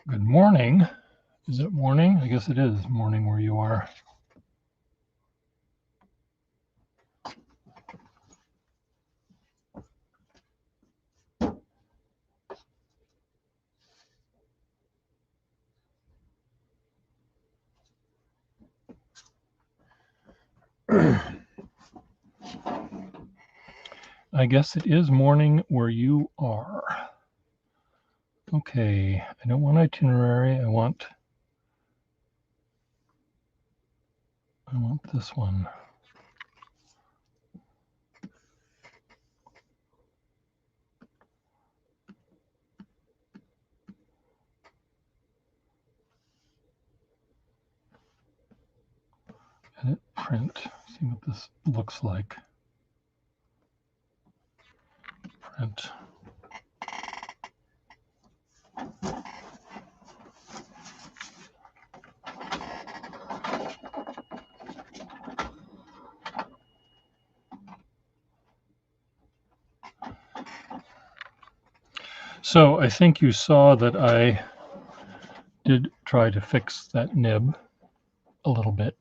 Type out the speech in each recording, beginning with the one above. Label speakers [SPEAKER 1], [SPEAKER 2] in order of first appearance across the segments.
[SPEAKER 1] Good morning. Is it morning? I guess it is morning where you are. I guess it is morning where you are. Okay, I don't want itinerary. I want this one. Edit print. See what this looks like. Print. So I think you saw that I did try to fix that nib a little bit.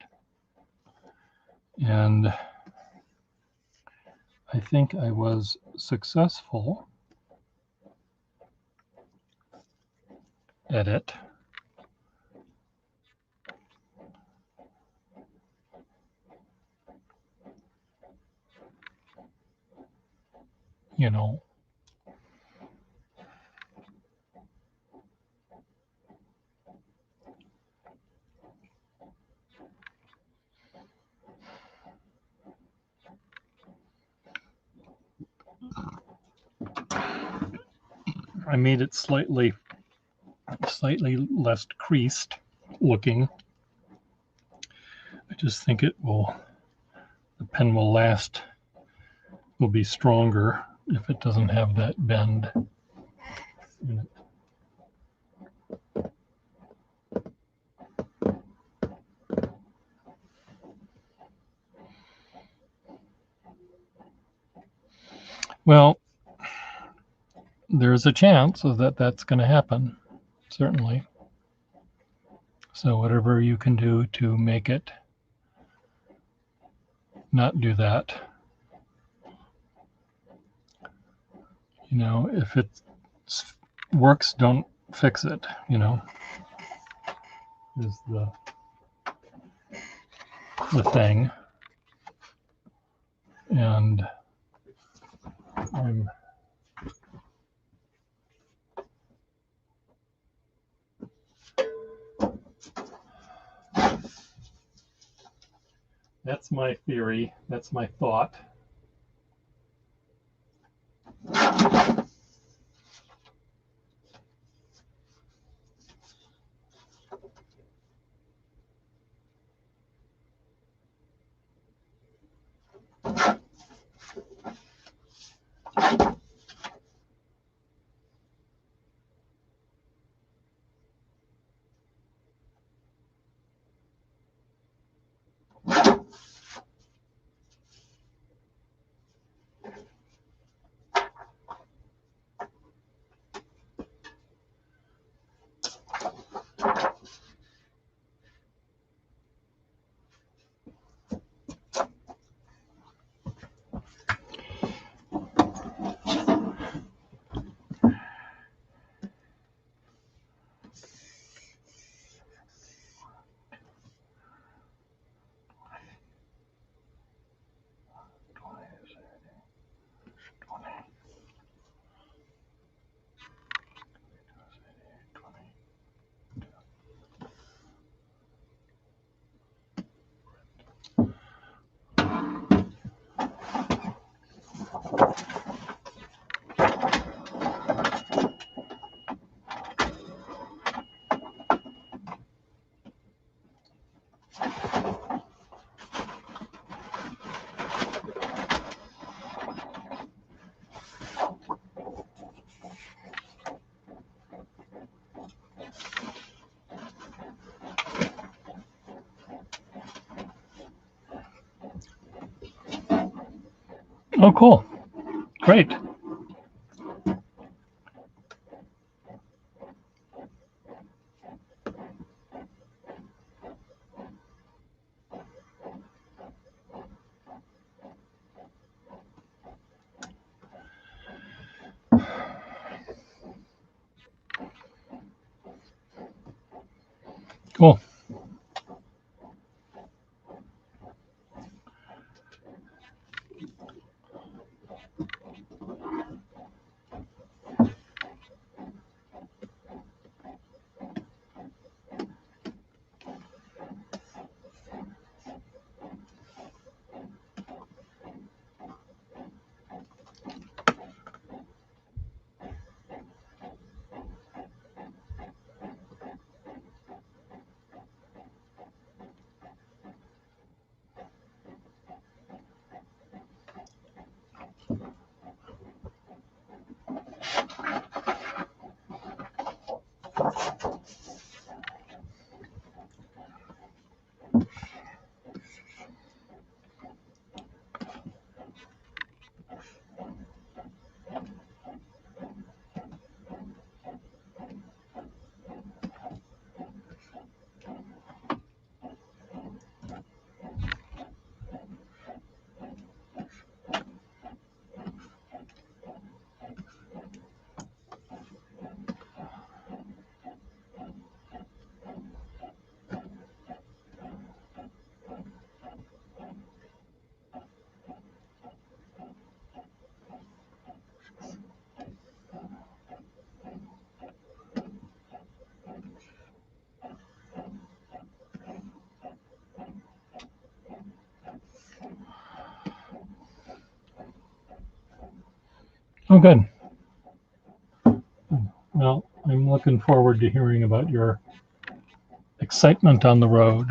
[SPEAKER 1] And I think I was successful at it. You know, I made it slightly less creased looking. I just think the pen will be stronger if it doesn't have that bend in it. Well, there's a chance that that's going to happen, certainly. So whatever you can do to make it not do that. You know, if it works, don't fix it, you know, is the thing. And that's my theory. That's my thought. Oh, cool. Great. Cool. Oh, good. Well, I'm looking forward to hearing about your excitement on the road.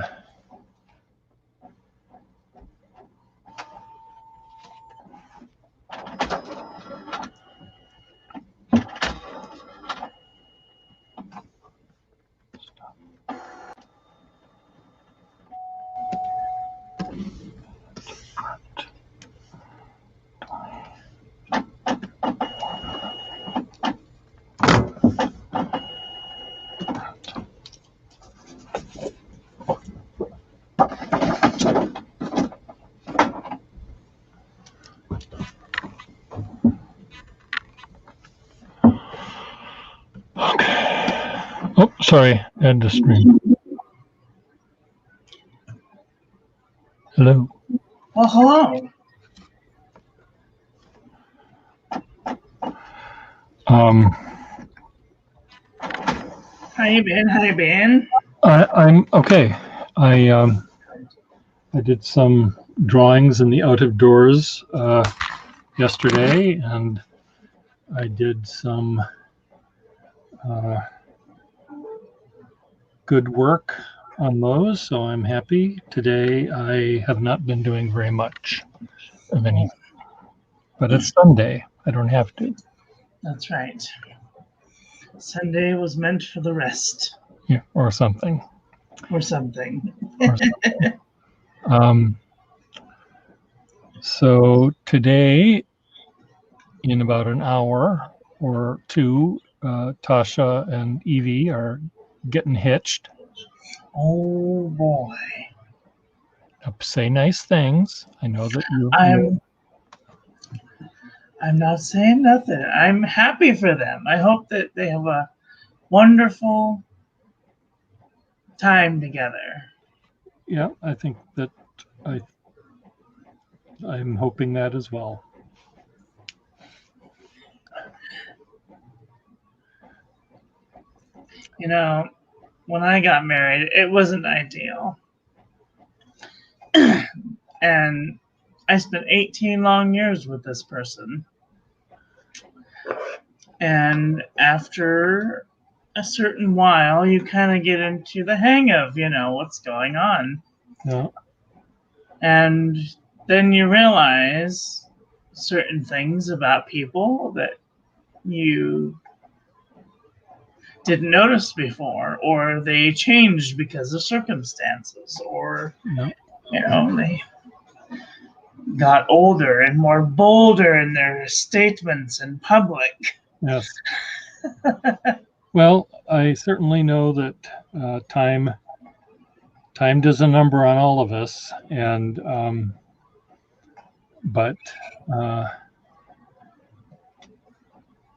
[SPEAKER 1] Oh, sorry, end the stream. Hello.
[SPEAKER 2] Well, hello. How you been? How you been?
[SPEAKER 1] I'm okay. I did some drawings in the out of doors yesterday, and I did some good work on those, so I'm happy. Today I have not been doing very much of anything, but it's Sunday. I don't have to.
[SPEAKER 2] That's right. Sunday was meant for the rest.
[SPEAKER 1] Yeah, or something.
[SPEAKER 2] Or something.
[SPEAKER 1] Or something. So today, in about an hour or two, Tasha and Evie are getting hitched.
[SPEAKER 2] Oh boy.
[SPEAKER 1] Say nice things. I know that you.
[SPEAKER 2] I'm not saying nothing. I'm happy for them. I hope that they have a wonderful time together.
[SPEAKER 1] Yeah, I think that I'm hoping that as well.
[SPEAKER 2] You know, when I got married, it wasn't ideal. And I spent 18 long years with this person. And after a certain while, you kind of get into the hang of, what's going on.
[SPEAKER 1] Yeah.
[SPEAKER 2] And then you realize certain things about people that you didn't notice before, or they changed because of circumstances, or, they got older and more bolder in their statements in public.
[SPEAKER 1] Yes. Well, I certainly know that time does a number on all of us, and but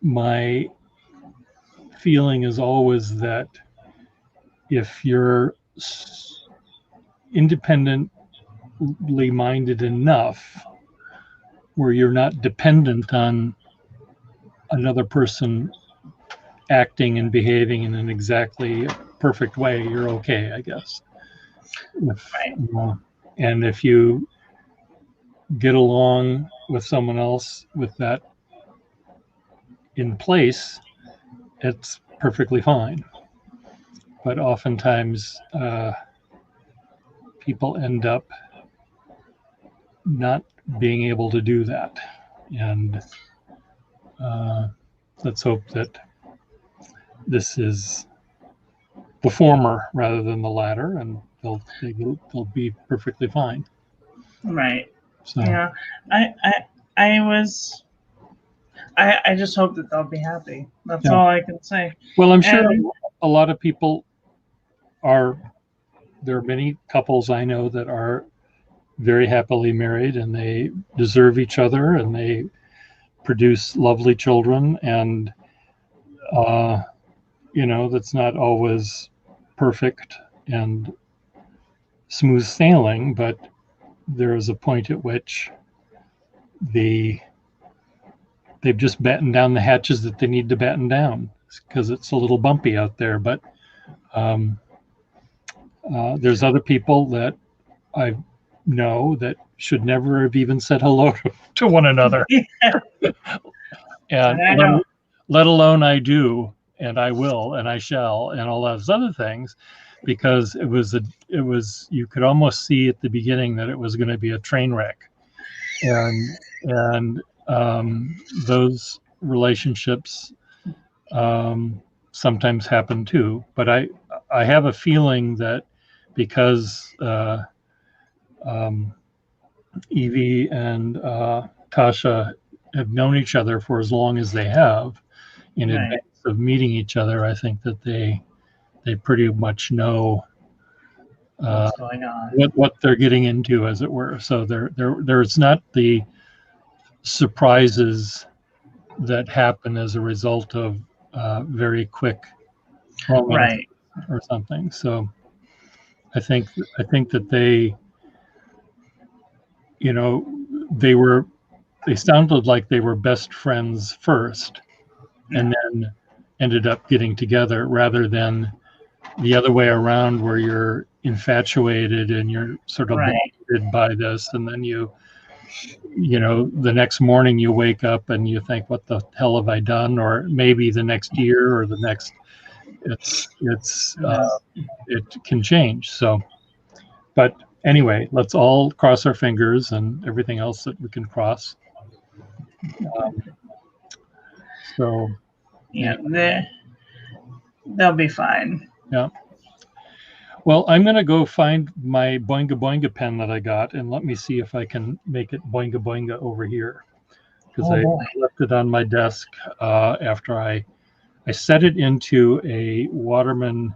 [SPEAKER 1] my feeling is always that if you're independently minded enough where you're not dependent on another person acting and behaving in an exactly perfect way, you're okay, I guess.
[SPEAKER 2] Right.
[SPEAKER 1] And if you get along with someone else with that in place, it's perfectly fine. But oftentimes, people end up not being able to do that. And let's hope that this is the former rather than the latter, and they'll be perfectly fine.
[SPEAKER 2] Right.
[SPEAKER 1] So
[SPEAKER 2] Yeah. I just hope that they'll be happy. That's all I can say.
[SPEAKER 1] Well, I'm sure
[SPEAKER 2] And
[SPEAKER 1] a lot of people are. There are many couples I know that are very happily married, and they deserve each other, and they produce lovely children, and that's not always perfect and smooth sailing, but there is a point at which they've just battened down the hatches that they need to batten down because it's a little bumpy out there. But there's other people that I know that should never have even said hello to one another. And
[SPEAKER 2] I know.
[SPEAKER 1] let alone I do, and I will, and I shall, and all those other things, because it was you could almost see at the beginning that it was going to be a train wreck, and those relationships sometimes happen too. But I have a feeling that because Evie and Tasha have known each other for as long as they have in
[SPEAKER 2] Right.
[SPEAKER 1] advance of meeting each other, I think that they pretty much know
[SPEAKER 2] What's going on?
[SPEAKER 1] what they're getting into, as it were. So there's not the surprises that happen as a result of very quick romance
[SPEAKER 2] Right.
[SPEAKER 1] or something. So I think that they, they sounded like they were best friends first, and then ended up getting together, rather than the other way around, where you're infatuated and you're sort of blinded by this, and then the next morning you wake up and you think, what the hell have I done? Or maybe the next year or the next, it can change. So, but anyway, let's all cross our fingers and everything else that we can cross. So
[SPEAKER 2] yeah, they'll be fine.
[SPEAKER 1] Yeah. Well, I'm going to go find my Boinga Boinga pen that I got, and let me see if I can make it Boinga Boinga over here, because I left it on my desk after I set it into a Waterman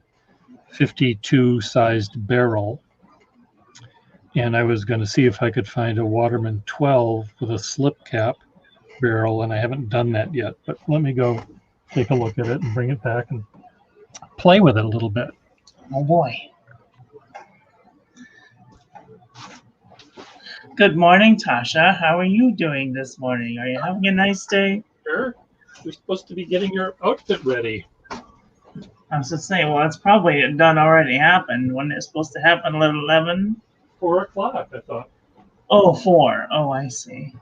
[SPEAKER 1] 52 sized barrel, and I was going to see if I could find a Waterman 12 with a slip cap barrel, and I haven't done that yet. But let me go take a look at it and bring it back and play with it a little bit.
[SPEAKER 2] Oh boy. Good morning, Tasha. How are you doing this morning? Are you having a nice day?
[SPEAKER 1] Sure. You're supposed to be getting your outfit ready.
[SPEAKER 2] I was just saying, well, it's probably done already happened. When it's supposed to happen at 11?
[SPEAKER 1] 4 o'clock, I thought.
[SPEAKER 2] Oh, 4. Oh, I see.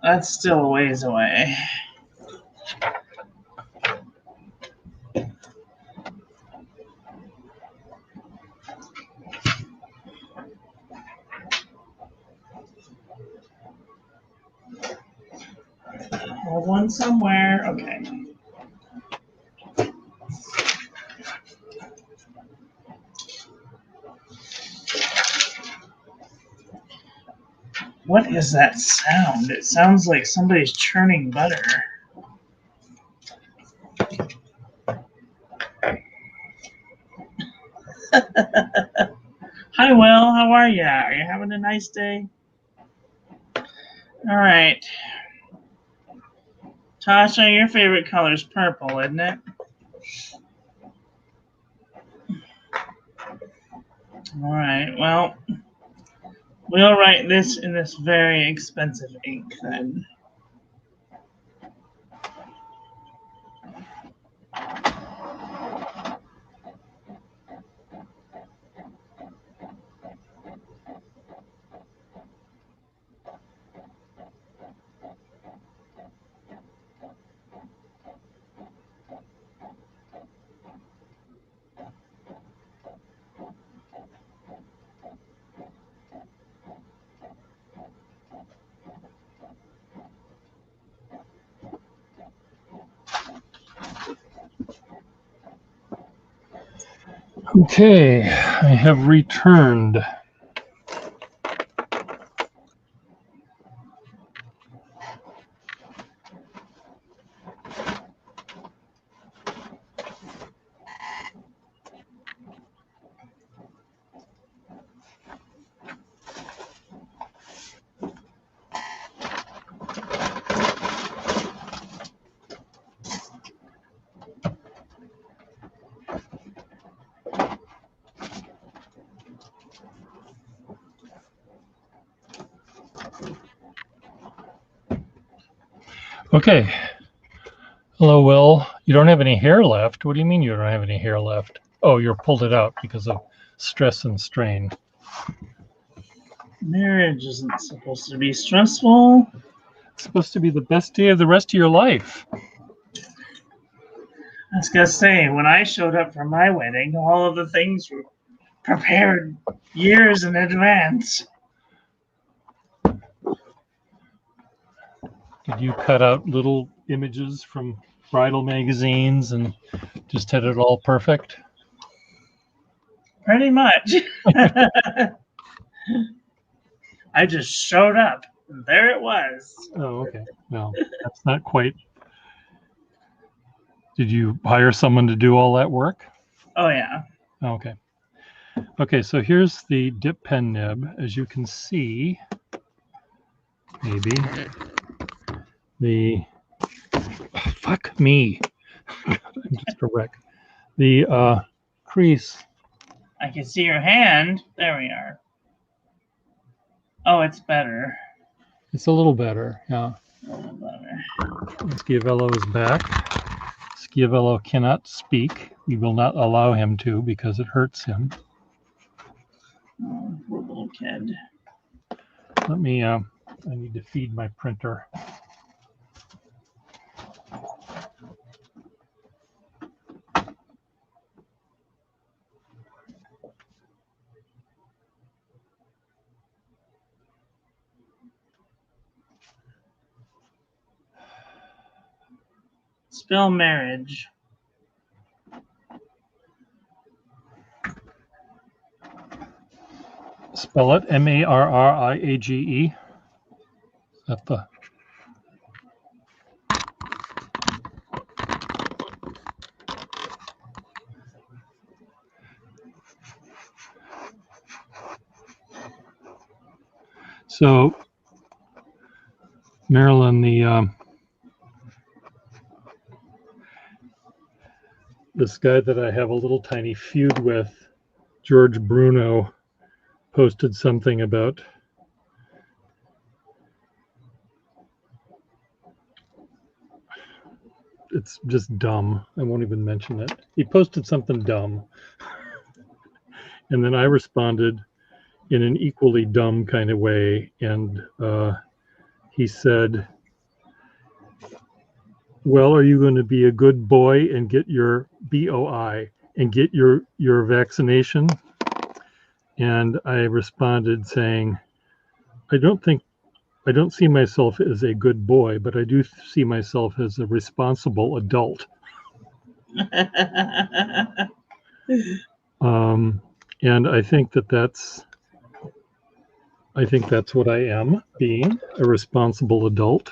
[SPEAKER 2] That's still a ways away. Hold one somewhere. Okay. What is that sound? It sounds like somebody's churning butter. Hi, Will. How are you? Are you having a nice day? All right. Tasha, your favorite color is purple, isn't it? All right. Well, we'll write this in this very expensive ink then.
[SPEAKER 1] Okay, I have returned. Okay. Hello, Will. You don't have any hair left. What do you mean you don't have any hair left? Oh, you're pulled it out because of stress and strain.
[SPEAKER 2] Marriage isn't supposed to be stressful.
[SPEAKER 1] It's supposed to be the best day of the rest of your life.
[SPEAKER 2] I was gonna say, when I showed up for my wedding, all of the things were prepared years in advance.
[SPEAKER 1] Did you cut out little images from bridal magazines and just had it all perfect?
[SPEAKER 2] Pretty much. I just showed up, and there it was.
[SPEAKER 1] Oh, okay. No, that's not quite. Did you hire someone to do all that work?
[SPEAKER 2] Oh, yeah.
[SPEAKER 1] Okay. Okay, so here's the dip pen nib. As you can see, maybe the fuck me. I'm just a wreck. The crease.
[SPEAKER 2] I can see your hand. There we are. Oh, it's better.
[SPEAKER 1] It's a little better, yeah.
[SPEAKER 2] A little better.
[SPEAKER 1] Schiavello is back. Schiavello cannot speak. We will not allow him to because it hurts him.
[SPEAKER 2] Oh, poor little kid.
[SPEAKER 1] Let me, I need to feed my printer.
[SPEAKER 2] Spell marriage.
[SPEAKER 1] Spell it M-A-R-R-I-A-G-E. Is that the... So, Marilyn, this guy that I have a little tiny feud with, George Bruno, posted something about it's just dumb. I won't even mention it. He posted something dumb. And then I responded in an equally dumb kind of way. And he said, well, are you going to be a good boy and get your BOI and get your vaccination? And I responded saying, I don't see myself as a good boy, but I do see myself as a responsible adult. And I think that's what I am, being a responsible adult.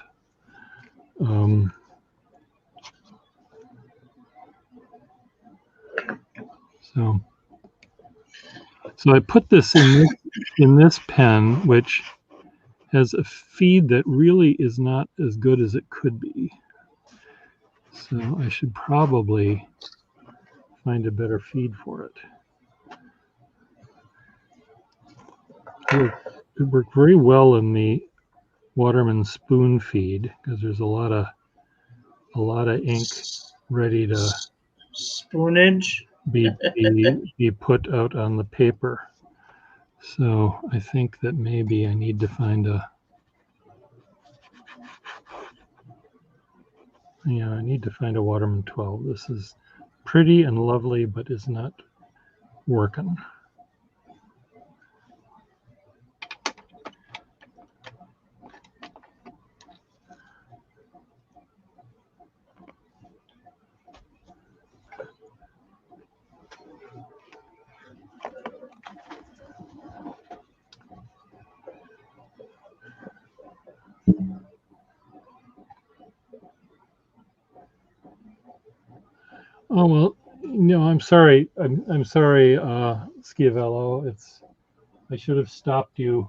[SPEAKER 1] So I put this in this pen, which has a feed that really is not as good as it could be. So I should probably find a better feed for it. It worked very well in the Waterman spoon feed because there's a lot of ink ready to
[SPEAKER 2] Spoonage.
[SPEAKER 1] be put out on the paper. So I think that maybe I need to find a Waterman 12. This is pretty and lovely, but is not working. Oh well, no, I'm sorry. I'm sorry, Schiavello. I should have stopped you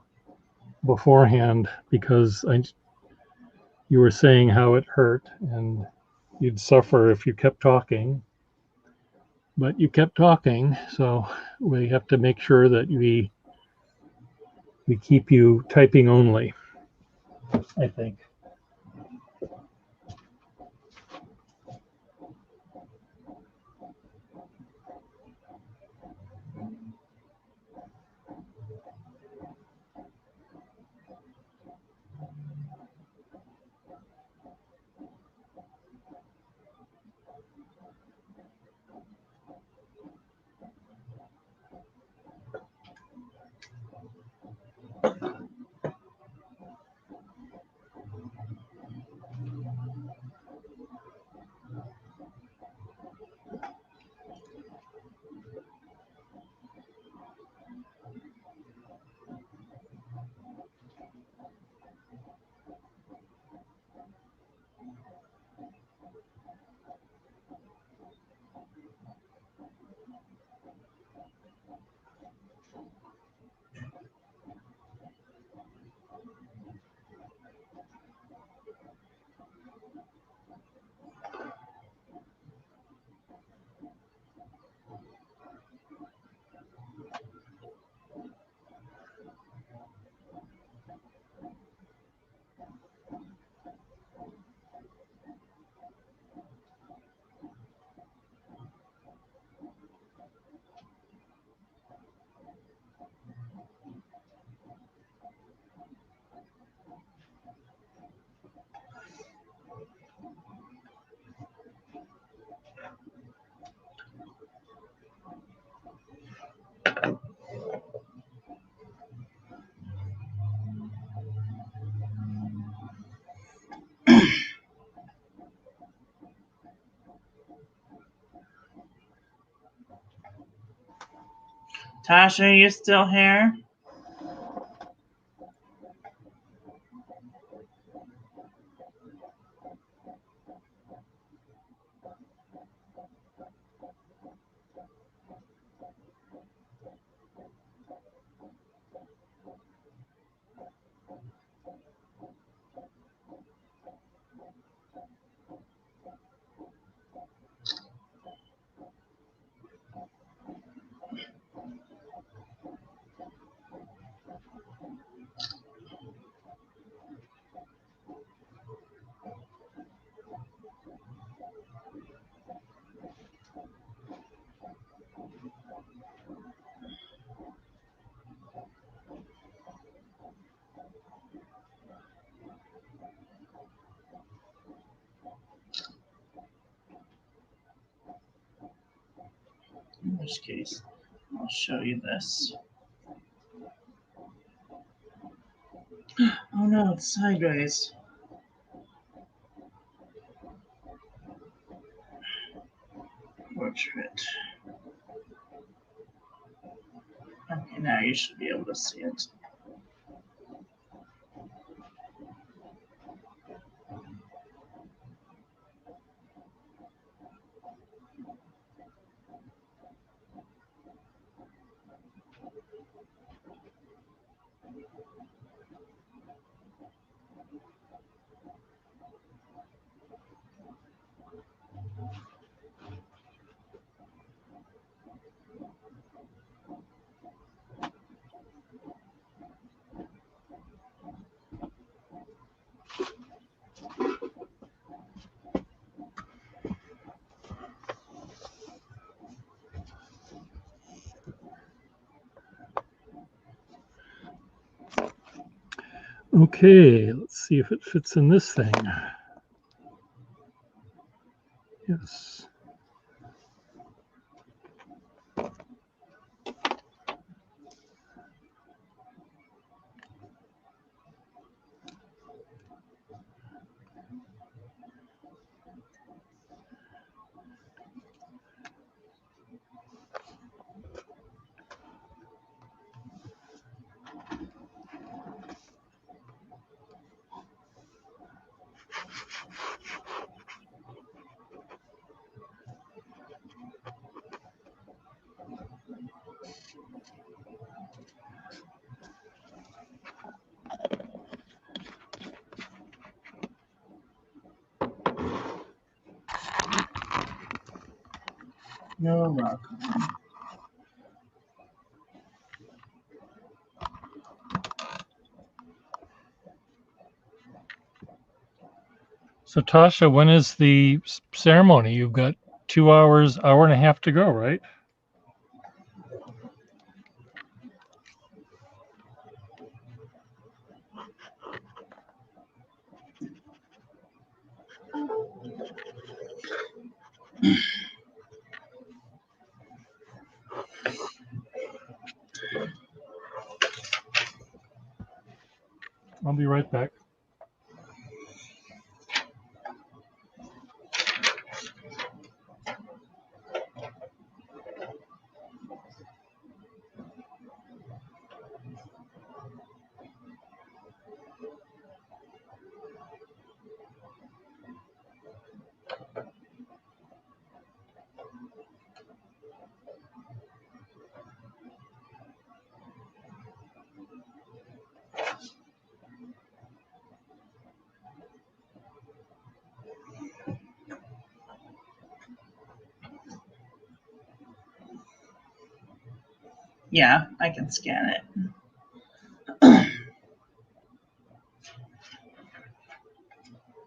[SPEAKER 1] beforehand because you were saying how it hurt and you'd suffer if you kept talking. But you kept talking, so we have to make sure that we keep you typing only, I think.
[SPEAKER 2] Tasha, are you still here? In which case, I'll show you this. Oh no, it's sideways. Portrait. Okay, now you should be able to see it.
[SPEAKER 1] Okay, let's see if it fits in this thing. Yes.
[SPEAKER 2] You're welcome.
[SPEAKER 1] So Tasha, when is the ceremony? You've got 2 hours, hour and a half to go, right? I'll be right back.
[SPEAKER 2] Yeah, I can scan it.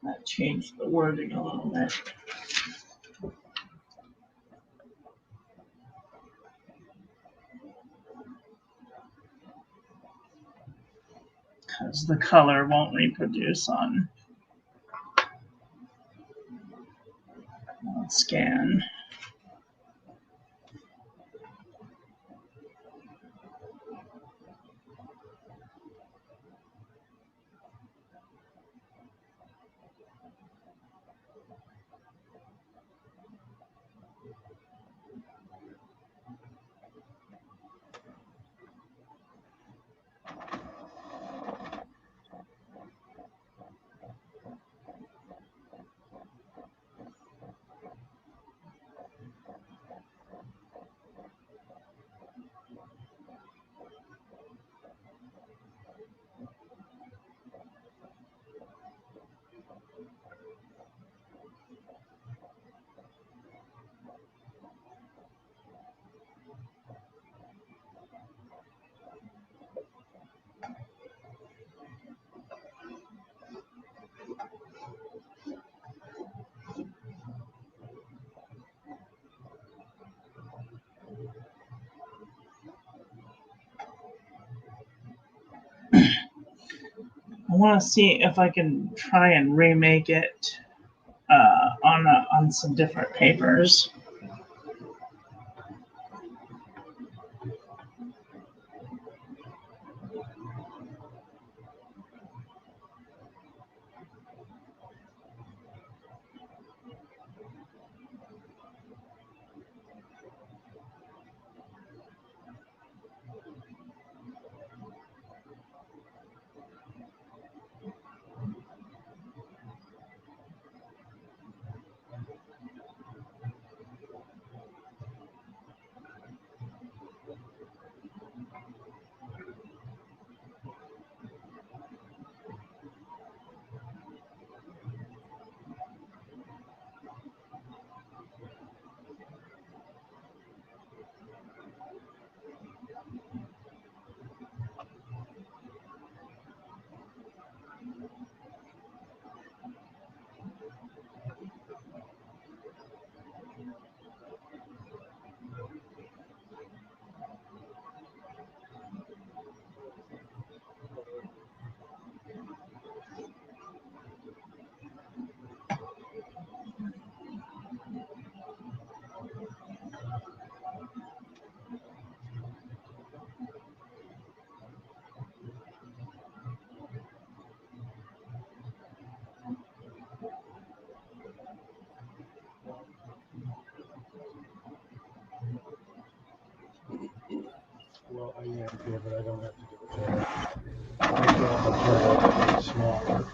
[SPEAKER 2] That changed the wording a little bit. Because the color won't reproduce on scan. I want to see if I can try and remake it on some different papers.
[SPEAKER 1] Yeah, okay, but I don't have to do it there. Make it on the part smaller.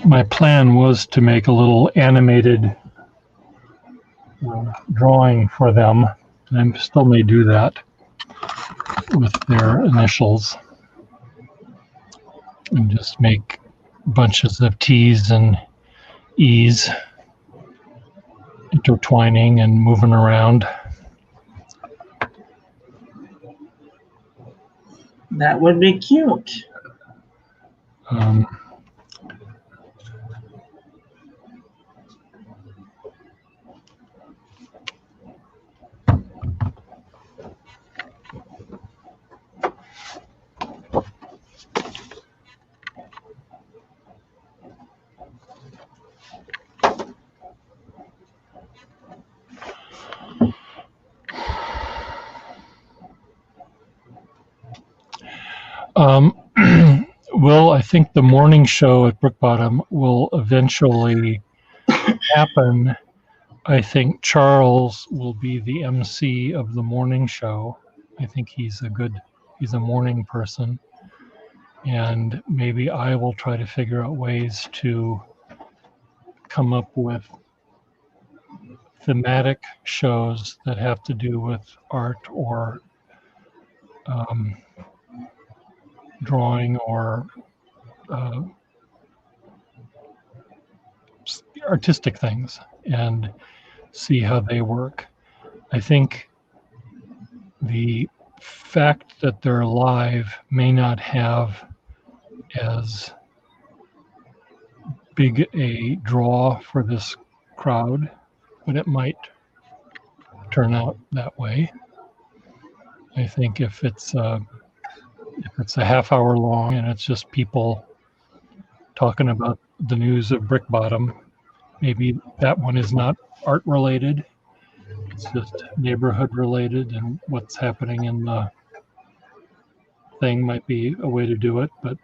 [SPEAKER 1] My plan was to make a little animated drawing for them. I still may do that with their initials and just make bunches of T's and E's intertwining and moving around.
[SPEAKER 2] That would be cute.
[SPEAKER 1] Um, well, I think the morning show at Brook Bottom will eventually happen. I think Charles will be the MC of the morning show. I think he's a morning person. And maybe I will try to figure out ways to come up with thematic shows that have to do with art or drawing or artistic things and see how they work. I think the fact that they're live may not have as big a draw for this crowd, but it might turn out that way. I think if it's a half hour long and it's just people talking about the news of Brick Bottom, maybe that one is not art related. It's just neighborhood related, and what's happening in the thing might be a way to do it. But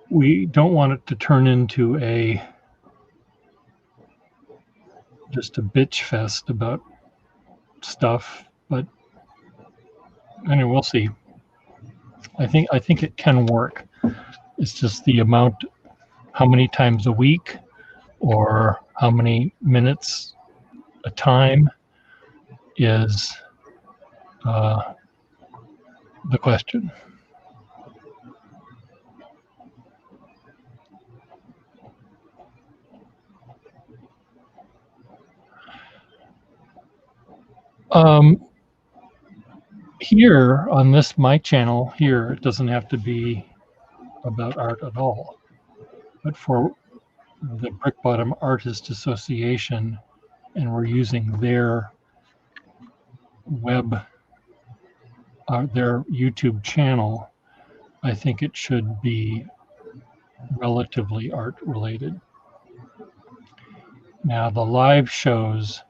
[SPEAKER 1] we don't want it to turn into just a bitch fest about stuff. But anyway, we'll see. I think it can work. It's just the amount, how many times a week or how many minutes a time is the question. Here on my channel here, it doesn't have to be about art at all. But for the Brick Bottom Artist Association, and we're using their their YouTube channel, I think it should be relatively art related. Now the live shows,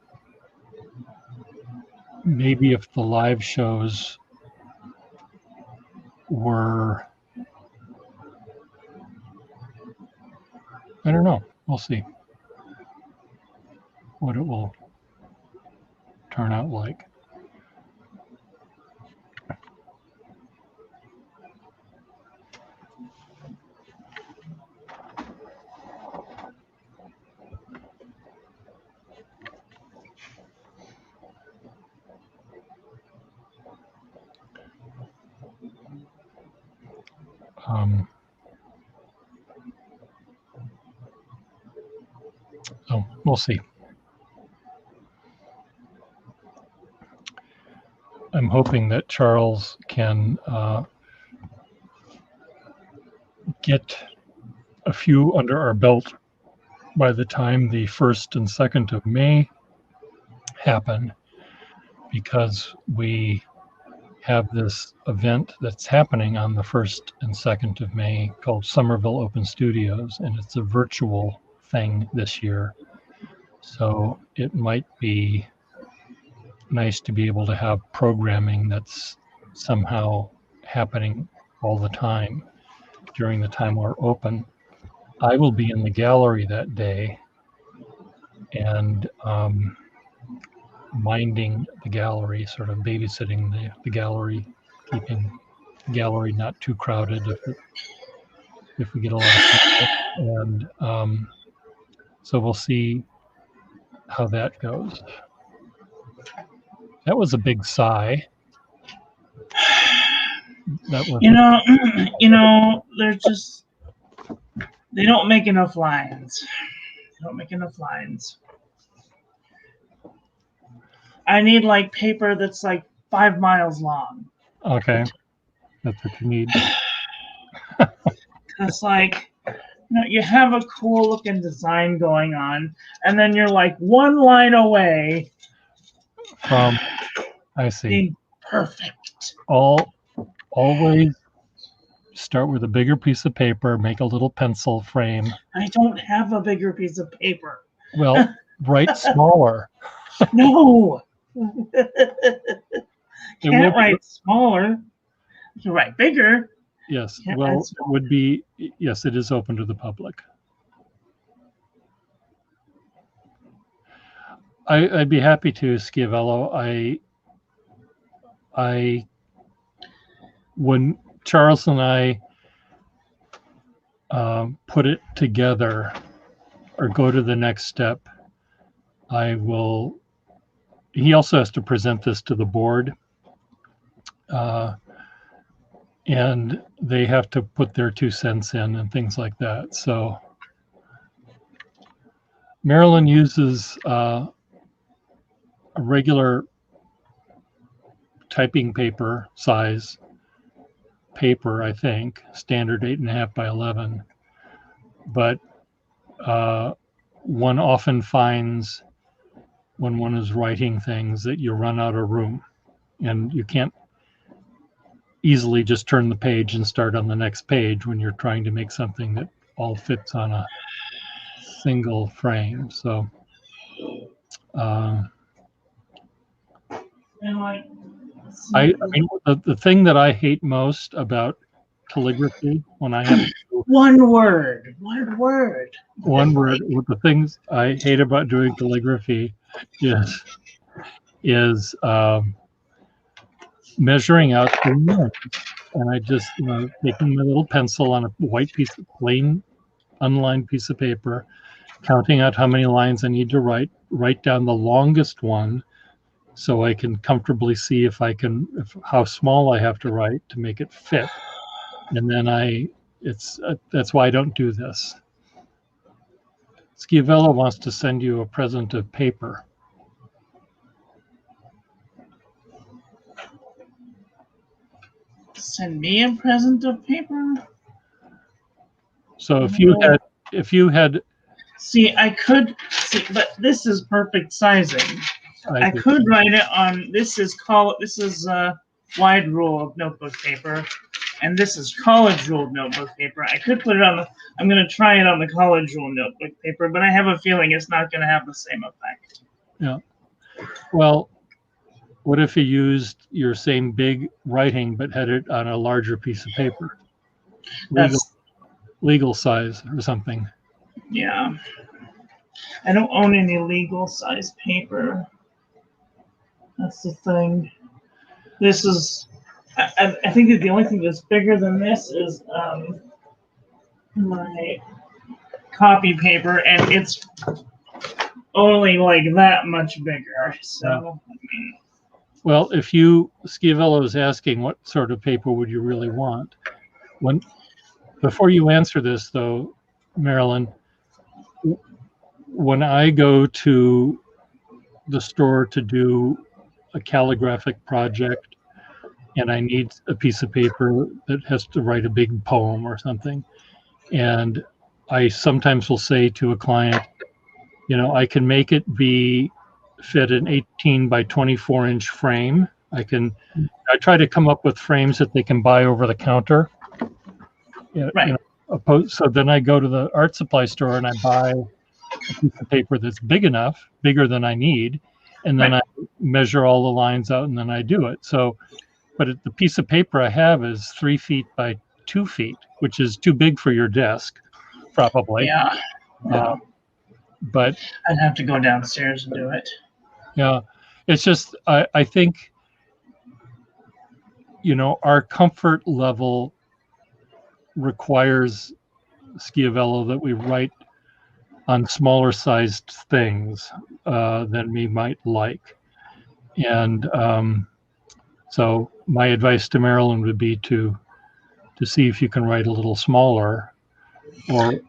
[SPEAKER 1] maybe if the live shows were, I don't know, we'll see what it will turn out like. So we'll see. I'm hoping that Charles can get a few under our belt by the time the 1st and 2nd of May happen, because we have this event that's happening on the 1st and 2nd of May called Somerville Open Studios, and it's a virtual thing this year. So it might be nice to be able to have programming that's somehow happening all the time during the time we're open. I will be in the gallery that day and minding the gallery, sort of babysitting the gallery, keeping the gallery not too crowded if we get a lot of people. And so we'll see how that goes. That was a big sigh. That was
[SPEAKER 2] they're just, they don't make enough lines. I need like paper that's like 5 miles long.
[SPEAKER 1] Okay, that's what you need.
[SPEAKER 2] It's like, you have a cool looking design going on, and then you're like one line away
[SPEAKER 1] from, I see,
[SPEAKER 2] being perfect.
[SPEAKER 1] Always start with a bigger piece of paper, make a little pencil frame.
[SPEAKER 2] I don't have a bigger piece of paper.
[SPEAKER 1] Well, write smaller.
[SPEAKER 2] No. Can't write smaller. You can write bigger.
[SPEAKER 1] Yes. Well, it would be, yes, it is open to the public. I'd be happy to, Schiavello. When Charles and I put it together or go to the next step, he also has to present this to the board, and they have to put their 2 cents in and things like that. So Marilyn uses a regular typing paper size paper, I think, standard 8.5 by 11. But one often finds when one is writing things that you run out of room and you can't easily just turn the page and start on the next page when you're trying to make something that all fits on a single frame. So I mean, the thing that I hate most about calligraphy, when I have
[SPEAKER 2] one word.
[SPEAKER 1] With the things I hate about doing calligraphy is measuring out the lines. And I just, taking my little pencil on a white piece of plain, unlined piece of paper, counting out how many lines I need to write down the longest one, so I can comfortably see how small I have to write to make it fit. And then that's why I don't do this. Schiavello wants to send you a present of paper.
[SPEAKER 2] Send me a present of paper?
[SPEAKER 1] So if you had
[SPEAKER 2] but this is perfect sizing. I could write it on, this is wide ruled notebook paper, and this is college ruled notebook paper. I could put it on I'm going to try it on the college ruled notebook paper, but I have a feeling it's not going to have the same effect.
[SPEAKER 1] Yeah. Well, what if you used your same big writing but had it on a larger piece of paper? Legal size or something.
[SPEAKER 2] Yeah. I don't own any legal size paper. That's the thing. This is, I think that the only thing that's bigger than this is my copy paper, and it's only like that much bigger. So,
[SPEAKER 1] well, if Schiavello is asking what sort of paper would you really want, before you answer this, though, Marilyn, when I go to the store to do a calligraphic project and I need a piece of paper that has to write a big poem or something, and I sometimes will say to a client, I can make it fit an 18 by 24 inch frame. I try to come up with frames that they can buy over the counter.
[SPEAKER 2] Right.
[SPEAKER 1] So then I go to the art supply store and I buy a piece of paper that's bigger than I need, and then I measure all the lines out and then I do it. So, but the piece of paper I have is 3 feet by 2 feet, which is too big for your desk, probably.
[SPEAKER 2] Yeah.
[SPEAKER 1] But
[SPEAKER 2] I'd have to go downstairs and do it.
[SPEAKER 1] Yeah, it's just I think our comfort level requires Schiavello that we write on smaller sized things than we might like, and so my advice to Marilyn would be to see if you can write a little smaller, or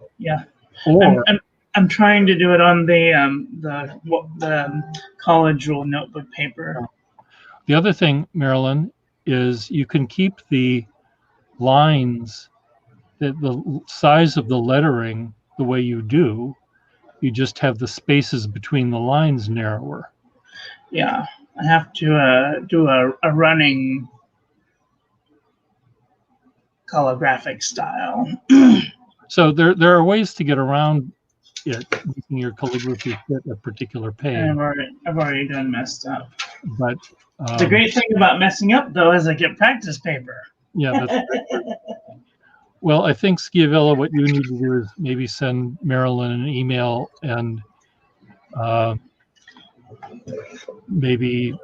[SPEAKER 2] I'm trying to do it on the college rule notebook paper.
[SPEAKER 1] The other thing, Marilyn, is you can keep the lines, the size of the lettering the way you do. You just have the spaces between the lines narrower.
[SPEAKER 2] Yeah, I have to do a running calligraphic style.
[SPEAKER 1] So there are ways to get around it, making your calligraphy fit a particular page.
[SPEAKER 2] I've already done messed up.
[SPEAKER 1] But
[SPEAKER 2] the great thing about messing up, though, is I get practice paper.
[SPEAKER 1] Yeah. Well, I think, Schiavello, what you need to do is maybe send Marilyn an email and maybe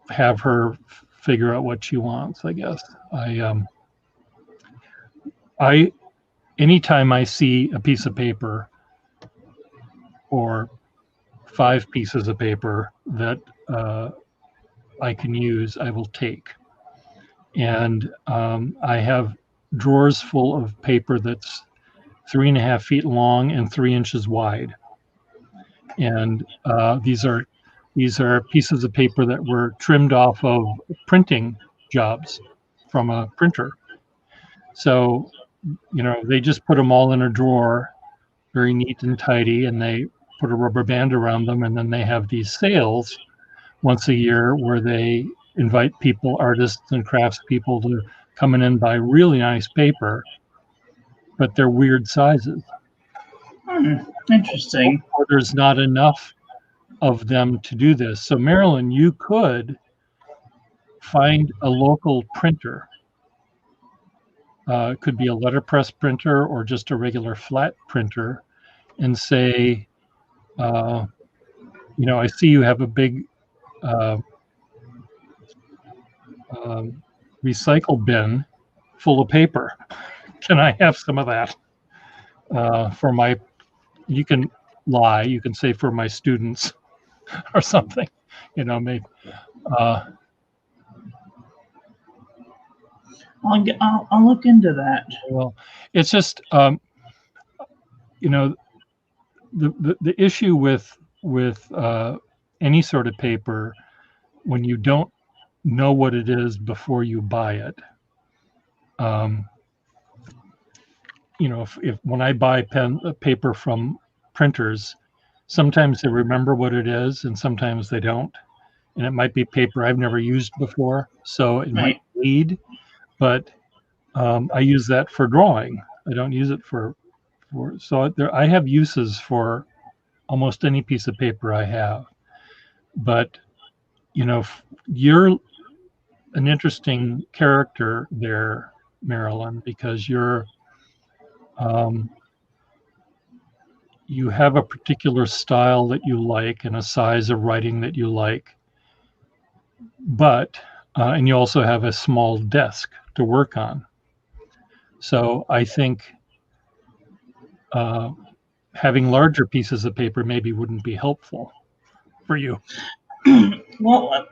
[SPEAKER 1] have her figure out what she wants, I guess. Anytime I see a piece of paper or 5 pieces of paper that I can use, I will take. And I have drawers full of paper that's 3.5 feet long and 3 inches wide. And these are pieces of paper that were trimmed off of printing jobs from a printer. So, they just put them all in a drawer, very neat and tidy, and they put a rubber band around them. And then they have these sales once a year where they invite people, artists and craftspeople, to come in and buy really nice paper, but they're weird sizes.
[SPEAKER 2] Interesting.
[SPEAKER 1] Or there's not enough of them to do this. So, Marilyn, you could find a local printer. It could be a letterpress printer or just a regular flat printer, and say, I see you have a big recycle bin full of paper. Can I have some of that for my? You can lie. You can say for my students or something. Maybe.
[SPEAKER 2] I'll look into that.
[SPEAKER 1] Well, it's just the issue with any sort of paper, when you don't know what it is before you buy it. If when I buy paper from printers, sometimes they remember what it is and sometimes they don't. And it might be paper I've never used before, so it might bleed. But I use that for drawing. I don't use it for so I have uses for almost any piece of paper I have. But you're an interesting character there, Marilyn, because you have a particular style that you like and a size of writing that you like, but and you also have a small desk to work on. So I think having larger pieces of paper maybe wouldn't be helpful for you.
[SPEAKER 2] Well,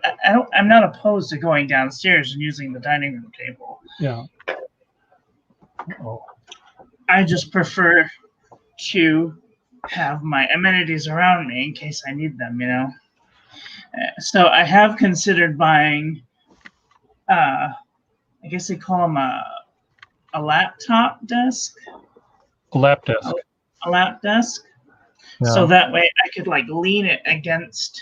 [SPEAKER 2] I'm not opposed to going downstairs and using the dining room table.
[SPEAKER 1] Yeah. Oh,
[SPEAKER 2] I just prefer to have my amenities around me in case I need them, you know. So I have considered buying, I guess they call them a laptop desk,
[SPEAKER 1] a lap desk.
[SPEAKER 2] a lap desk. So
[SPEAKER 1] Yeah.
[SPEAKER 2] that way I could like lean it against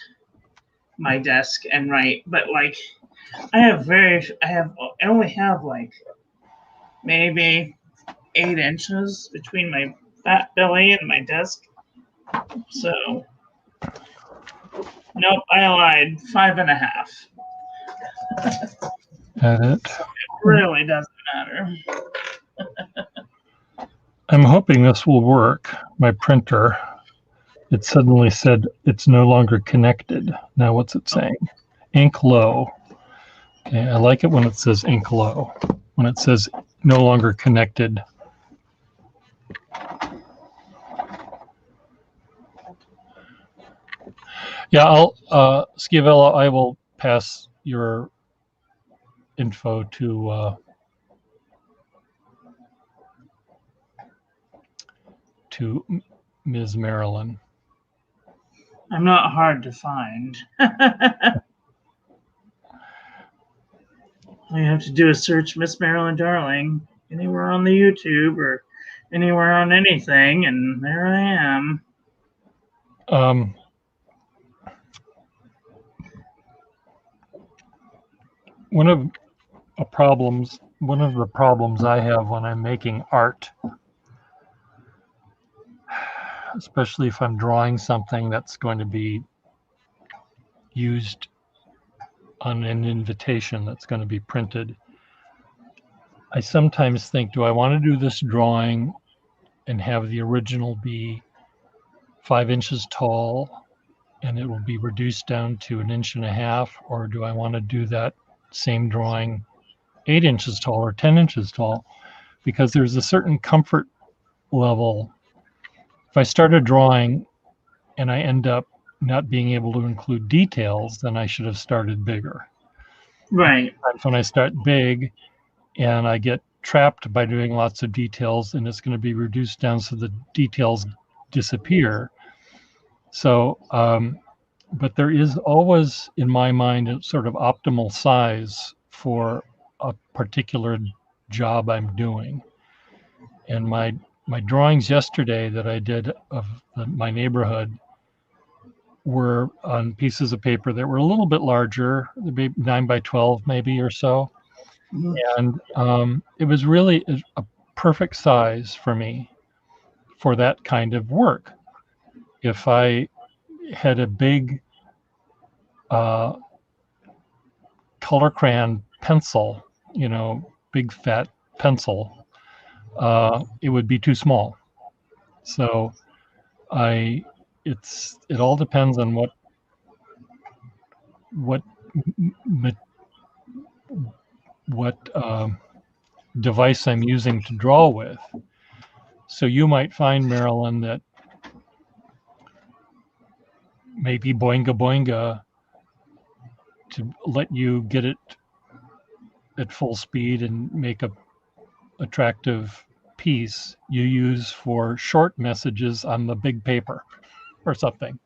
[SPEAKER 2] my desk and write. But like I only have like maybe 8 inches between my fat belly and my desk. So nope, I lied. 5.5.
[SPEAKER 1] Edit.
[SPEAKER 2] So it really doesn't matter.
[SPEAKER 1] I'm hoping this will work. My printer, it suddenly said it's no longer connected. Now what's it saying? Ink low. Okay, I like it when it says ink low. When it says no longer connected. Yeah, Schiavello, I will pass your info to Ms. Marilyn.
[SPEAKER 2] I'm not hard to find. All you have to do is search Miss Marilyn Darling anywhere on the YouTube or anywhere on anything, and there I am.
[SPEAKER 1] One of the problems I have when I'm making art, especially if I'm drawing something that's going to be used on an invitation that's going to be printed, I sometimes think, do I want to do this drawing and have the original be 5 inches tall and it will be reduced down to 1.5 inches, or do I want to do that same drawing 8 inches tall or 10 inches tall? Because there's a certain comfort level. If I start a drawing and I end up not being able to include details, then I should have started bigger.
[SPEAKER 2] Right.
[SPEAKER 1] When I start big and I get trapped by doing lots of details, and it's going to be reduced down so the details disappear. So, but there is always, in my mind, a sort of optimal size for a particular job I'm doing. And my drawings yesterday that I did of my neighborhood were on pieces of paper that were a little bit larger, 9x12 maybe or so. And it was really a perfect size for me for that kind of work. If I had a big color crayon pencil, big fat pencil, it would be too small. So it all depends on what device I'm using to draw with. So you might find, Marilyn, that maybe Boinga Boinga, to let you get it at full speed and make a attractive piece, you use for short messages on the big paper or something.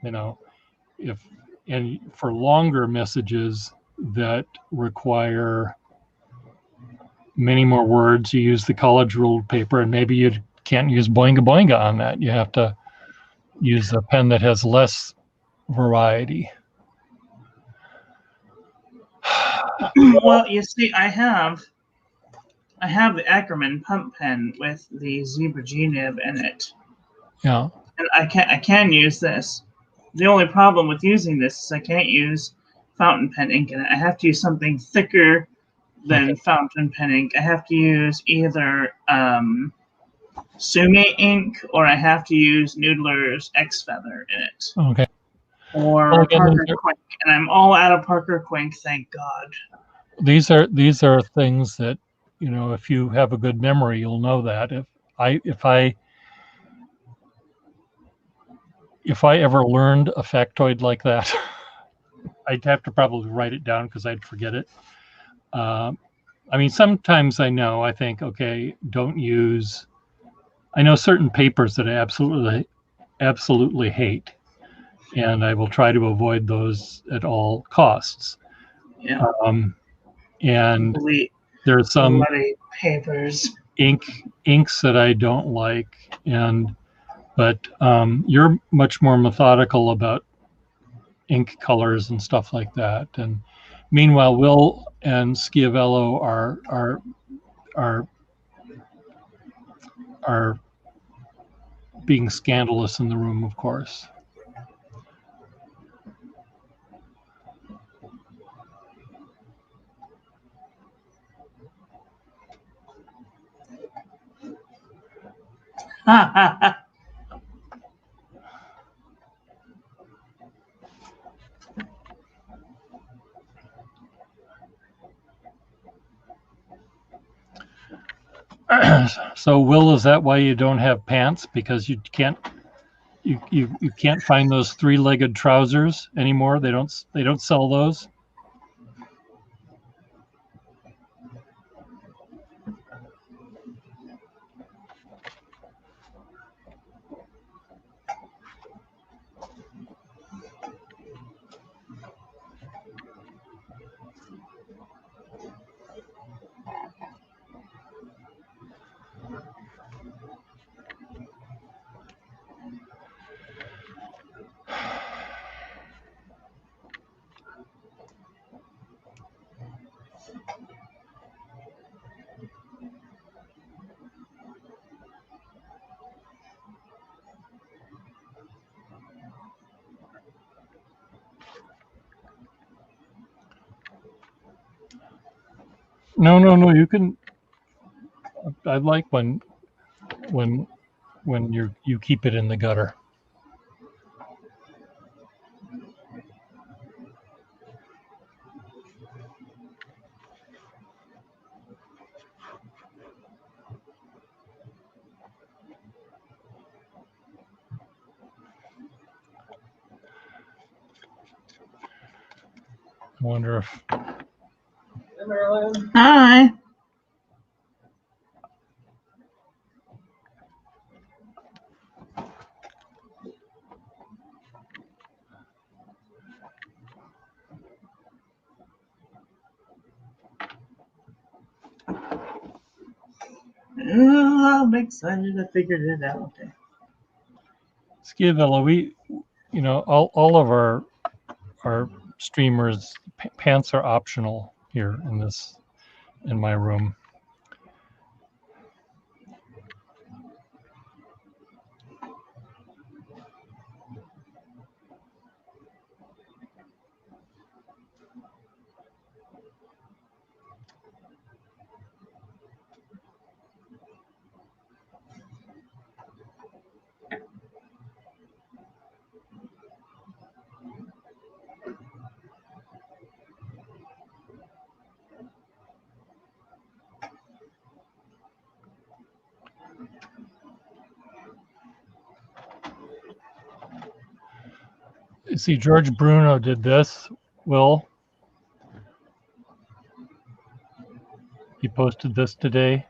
[SPEAKER 1] And for longer messages that require many more words, you use the college ruled paper, and maybe you can't use Boinga Boinga on that. You have to use a pen that has less variety.
[SPEAKER 2] Well, you see, I have the Ackerman pump pen with the Zebra G nib in it.
[SPEAKER 1] Yeah.
[SPEAKER 2] And I can use this. The only problem with using this is I can't use fountain pen ink in it. I have to use something thicker than fountain pen ink. I have to use either Sumi ink, or I have to use Noodler's X Feather in it.
[SPEAKER 1] Okay.
[SPEAKER 2] Or Parker Quink, and I'm all out of Parker Quink, thank God.
[SPEAKER 1] These are things that, if you have a good memory, you'll know that. If I ever learned a factoid like that, I'd have to probably write it down because I'd forget it. I mean, sometimes I think, okay, don't use. I know certain papers that I absolutely hate, and I will try to avoid those at all costs.
[SPEAKER 2] Yeah.
[SPEAKER 1] And
[SPEAKER 2] Bloody
[SPEAKER 1] there's some
[SPEAKER 2] papers.
[SPEAKER 1] inks that I don't like, but you're much more methodical about ink colors and stuff like that. And meanwhile, Will and Schiavello are being scandalous in the room, of course. So, Will, is that why you don't have pants? Because you can't find those three-legged trousers anymore? They don't sell those? No. You can. I like when you keep it in the gutter. I wonder if.
[SPEAKER 2] Hi. Oh, I'm excited. I figured it out.
[SPEAKER 1] Schiavello, all of our streamers, pants are optional here in my room. See, George Bruno did this, Will. He posted this today.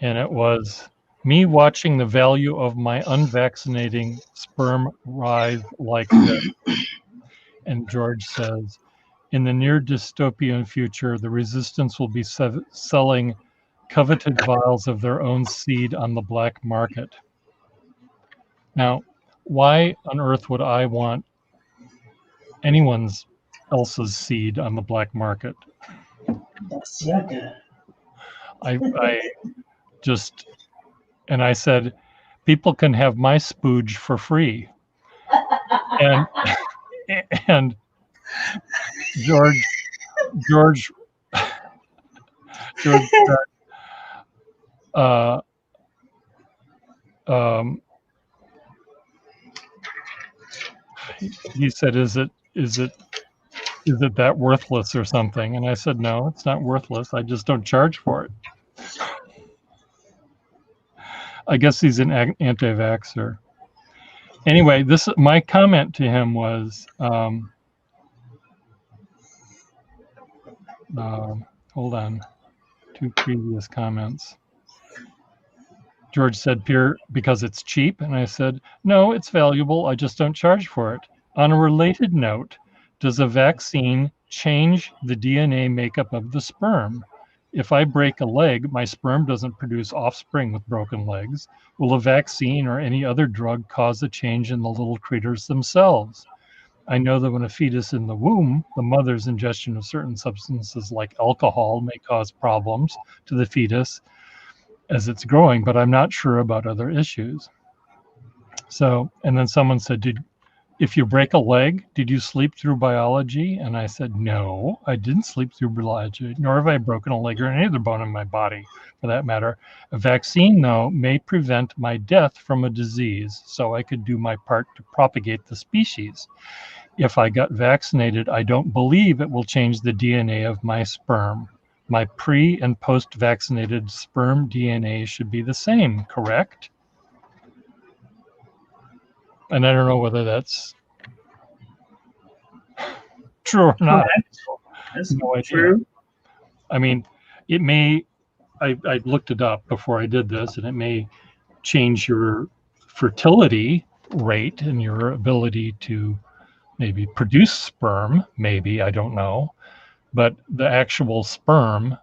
[SPEAKER 1] And it was me watching the value of my unvaccinating sperm rise like this. And George says, in the near dystopian future, the resistance will be selling coveted vials of their own seed on the black market. Now, why on earth would I want anyone's else's seed on the black market? I just, and I said, people can have my spooge for free. And George said, he said, is it that worthless or something? And I said, no, it's not worthless. I just don't charge for it. I guess he's an anti-vaxxer. Anyway, my comment to him was, Hold on. 2 previous comments. George said pure because it's cheap. And I said, no, it's valuable. I just don't charge for it. On a related note, does a vaccine change the DNA makeup of the sperm? If I break a leg, my sperm doesn't produce offspring with broken legs. Will a vaccine or any other drug cause a change in the little critters themselves? I know that when a fetus in the womb, the mother's ingestion of certain substances like alcohol may cause problems to the fetus as it's growing, but I'm not sure about other issues. So, and then someone said, if you break a leg, did you sleep through biology? And I said, no, I didn't sleep through biology, nor have I broken a leg or any other bone in my body for that matter. A vaccine, though, may prevent my death from a disease, so I could do my part to propagate the species. If I got vaccinated, I don't believe it will change the DNA of my sperm. My pre and post vaccinated sperm DNA should be the same, correct? And I don't know whether that's true or not.
[SPEAKER 2] Correct. That's
[SPEAKER 1] No idea.
[SPEAKER 2] true.
[SPEAKER 1] I mean, it may, I looked it up before I did this, and it may change your fertility rate and your ability to maybe produce sperm, maybe, I don't know. But the actual sperm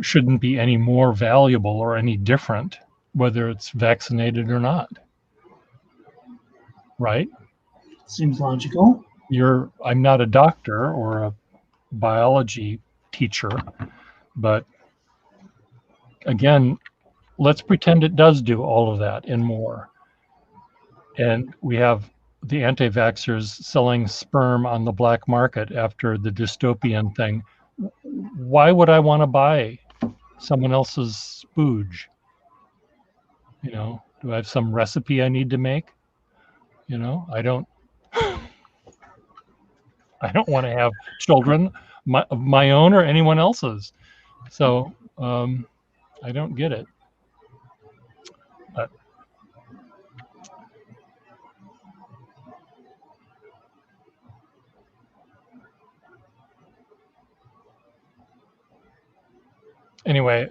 [SPEAKER 1] shouldn't be any more valuable or any different whether it's vaccinated or not. Right?
[SPEAKER 2] Seems logical.
[SPEAKER 1] I'm not a doctor or a biology teacher, but again, let's pretend it does do all of that and more. And we have the anti-vaxxers selling sperm on the black market after the dystopian thing. Why would I want to buy someone else's spooge? You know, do I have some recipe I need to make? You know, I don't want to have children of my own or anyone else's. So I don't get it. But anyway,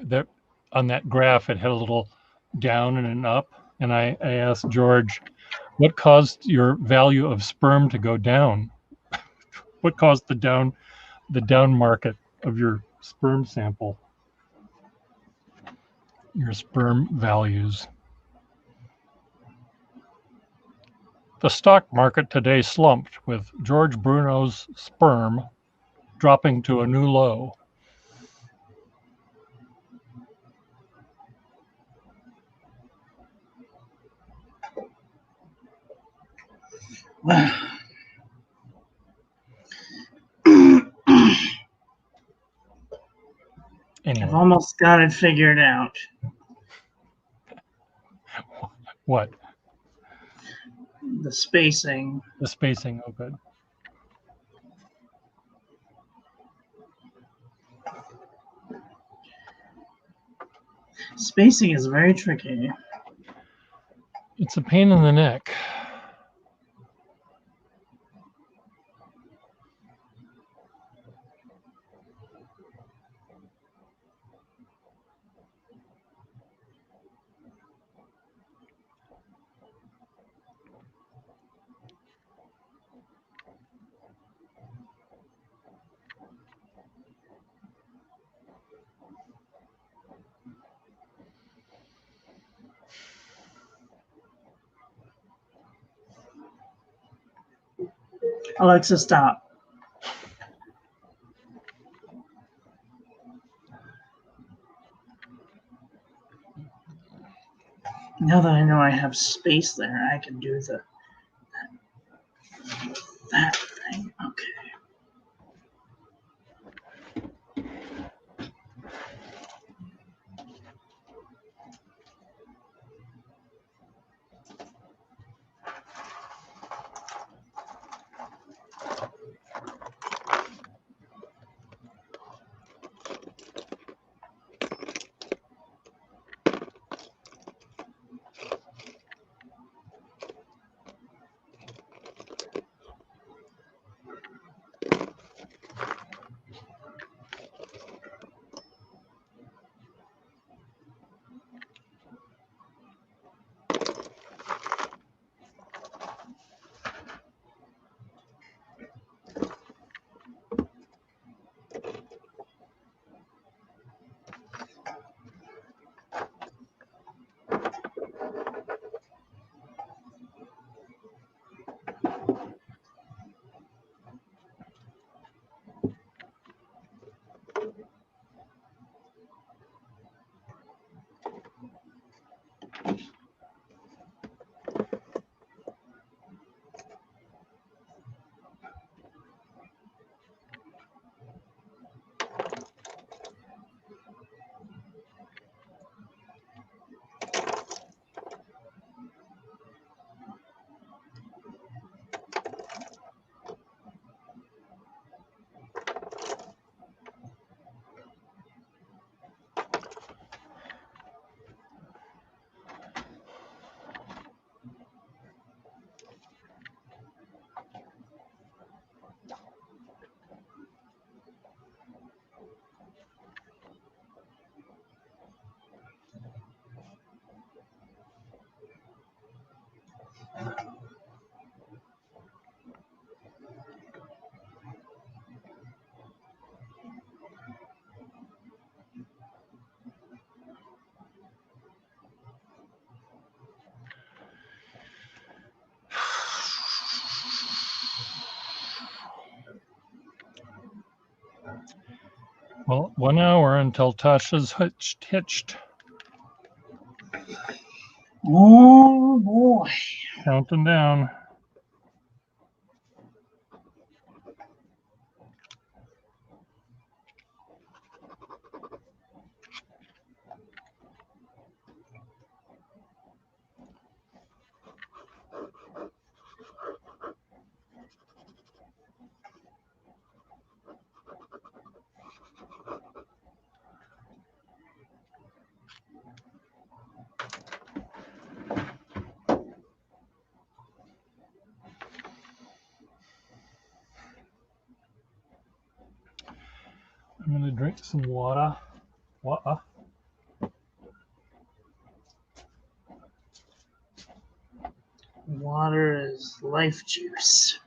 [SPEAKER 1] on that graph, it had a little down and an up. And I asked George, what caused your value of sperm to go down? What caused the down market of your sperm sample? Your sperm values. The stock market today slumped with George Bruno's sperm dropping to a new low. Anyway.
[SPEAKER 2] I've almost got it figured out.
[SPEAKER 1] What?
[SPEAKER 2] The spacing.
[SPEAKER 1] The spacing, oh good.
[SPEAKER 2] Spacing is very tricky.
[SPEAKER 1] It's a pain in the neck.
[SPEAKER 2] Alexa, stop. Now that I know I have space there, I can do that thing. Okay.
[SPEAKER 1] Well, 1 hour until Tasha's hitched.
[SPEAKER 2] Oh boy.
[SPEAKER 1] Counting down. I'm going to drink some water.
[SPEAKER 2] Water is life juice.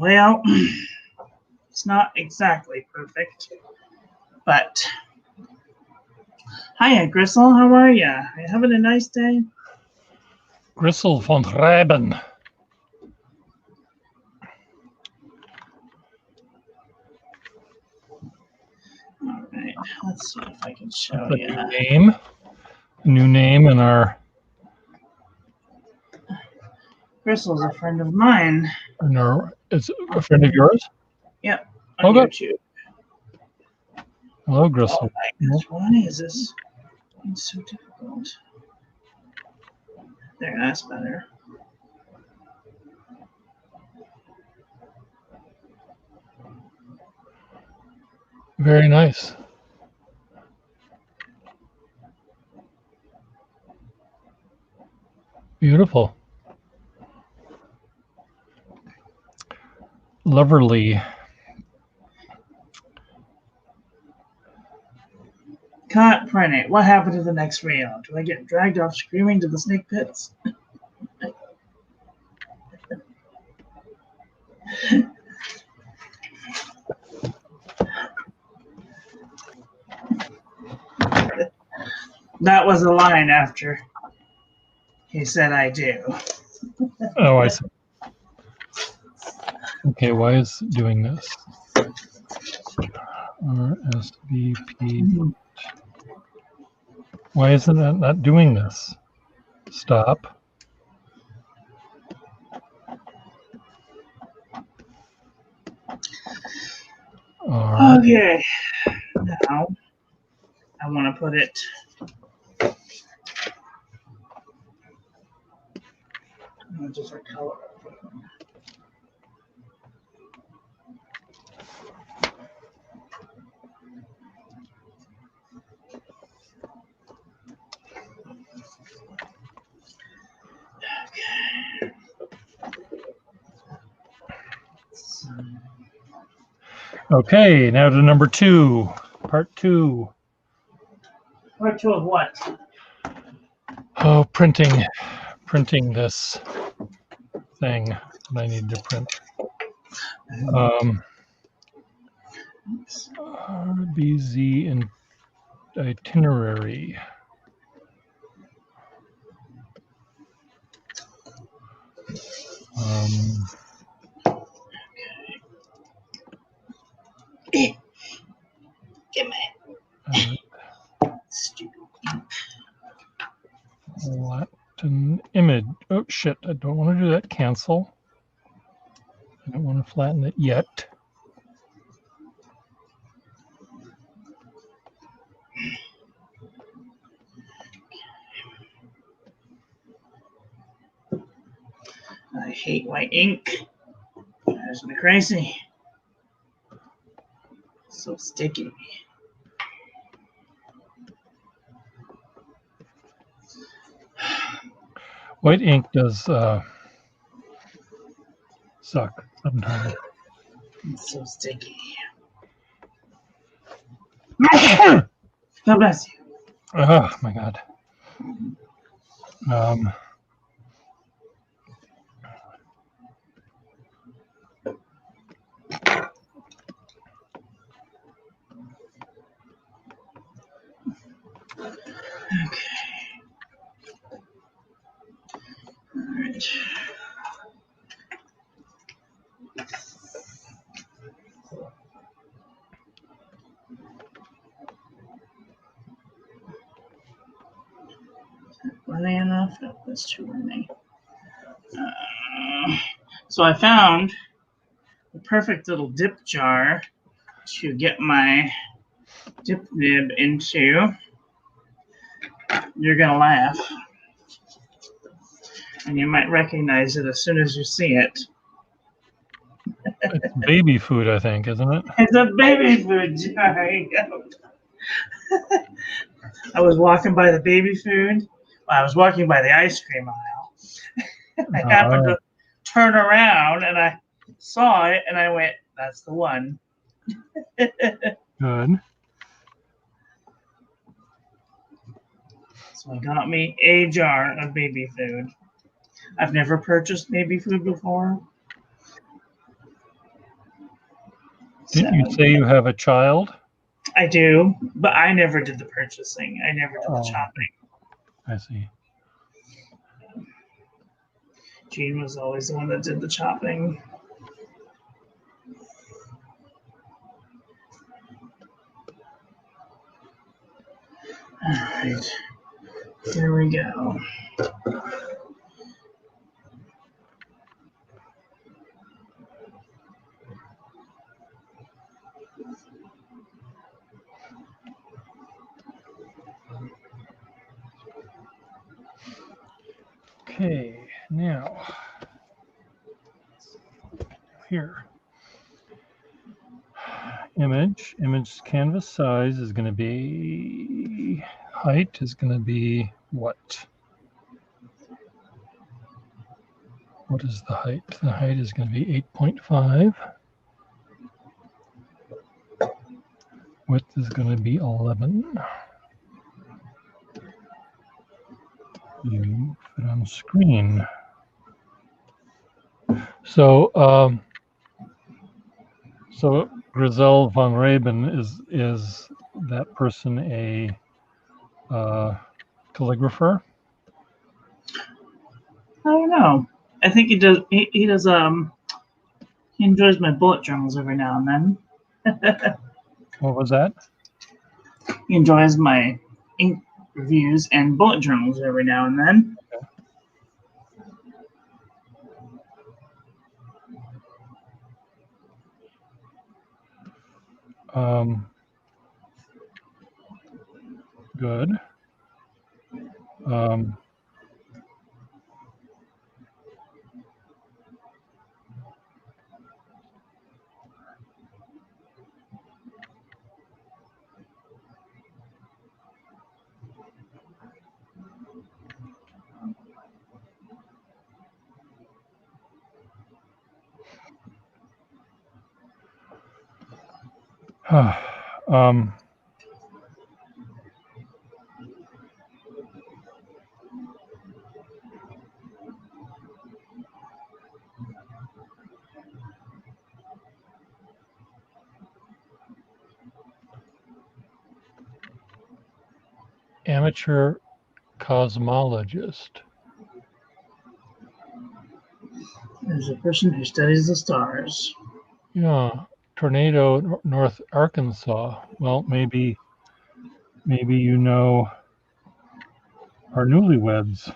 [SPEAKER 2] Well, it's not exactly perfect, but hiya, Gristle. How are you? Are you having a nice day?
[SPEAKER 1] Gristle von Raben.
[SPEAKER 2] All right, let's see if I can show
[SPEAKER 1] That's a
[SPEAKER 2] you.
[SPEAKER 1] new name. A new name in our.
[SPEAKER 2] Gristle's a friend of mine.
[SPEAKER 1] It's a friend of yours?
[SPEAKER 2] Yep, on
[SPEAKER 1] Oh, good.
[SPEAKER 2] YouTube.
[SPEAKER 1] Hello, Gristle.
[SPEAKER 2] Oh my goodness, why is this so difficult? There, that's better.
[SPEAKER 1] Very nice. Beautiful. Loverly.
[SPEAKER 2] Cut, print it. What happened to the next reel? Do I get dragged off screaming to the snake pits? That was a line after he said I do.
[SPEAKER 1] Oh, I see. Okay, why is it doing this? RSVP. Why isn't it not doing this? Stop. All right.
[SPEAKER 2] Okay, now I want to put it. A different color.
[SPEAKER 1] Okay, now to number 2, part 2.
[SPEAKER 2] Part 2 of what?
[SPEAKER 1] Oh, printing this thing that I need to print. RBZ and itinerary.
[SPEAKER 2] Give me stupid.
[SPEAKER 1] Flatten image. Oh shit! I don't want to do that. Cancel. I don't want to flatten it yet.
[SPEAKER 2] I hate white ink. Drives me crazy. So sticky.
[SPEAKER 1] White ink does suck sometimes.
[SPEAKER 2] It's so sticky. God bless you.
[SPEAKER 1] Oh my god.
[SPEAKER 2] Okay. All right. Running enough? No, that's too running. So I found the perfect little dip jar to get my dip nib into. You're gonna laugh, and you might recognize it as soon as you see it.
[SPEAKER 1] It's baby food, I think, isn't it?
[SPEAKER 2] It's a baby food jar. I was walking by the baby food. Well, I was walking by the ice cream aisle. I happened to turn around and I saw it and I went, "That's the one."
[SPEAKER 1] Good.
[SPEAKER 2] So I got me a jar of baby food. I've never purchased baby food before.
[SPEAKER 1] Didn't you say you have a child?
[SPEAKER 2] I do, but I never did the purchasing. I never did the shopping.
[SPEAKER 1] I see.
[SPEAKER 2] Jean was always the one that did the shopping. All right, here we go.
[SPEAKER 1] Okay, now here. Image canvas size is going to be, height is going to be what? What is the height? The height is going to be 8.5. Width is going to be 11. You fit on screen. So, so Grizel von Raben, is that person a calligrapher?
[SPEAKER 2] I don't know. I think he does. He does. He enjoys my bullet journals every now and then.
[SPEAKER 1] What was that?
[SPEAKER 2] He enjoys my ink reviews and bullet journals every now and then.
[SPEAKER 1] Good. um, amateur cosmologist.
[SPEAKER 2] There's a person who studies the stars.
[SPEAKER 1] Yeah, Tornado, North Arkansas. Well, maybe you know our newlyweds.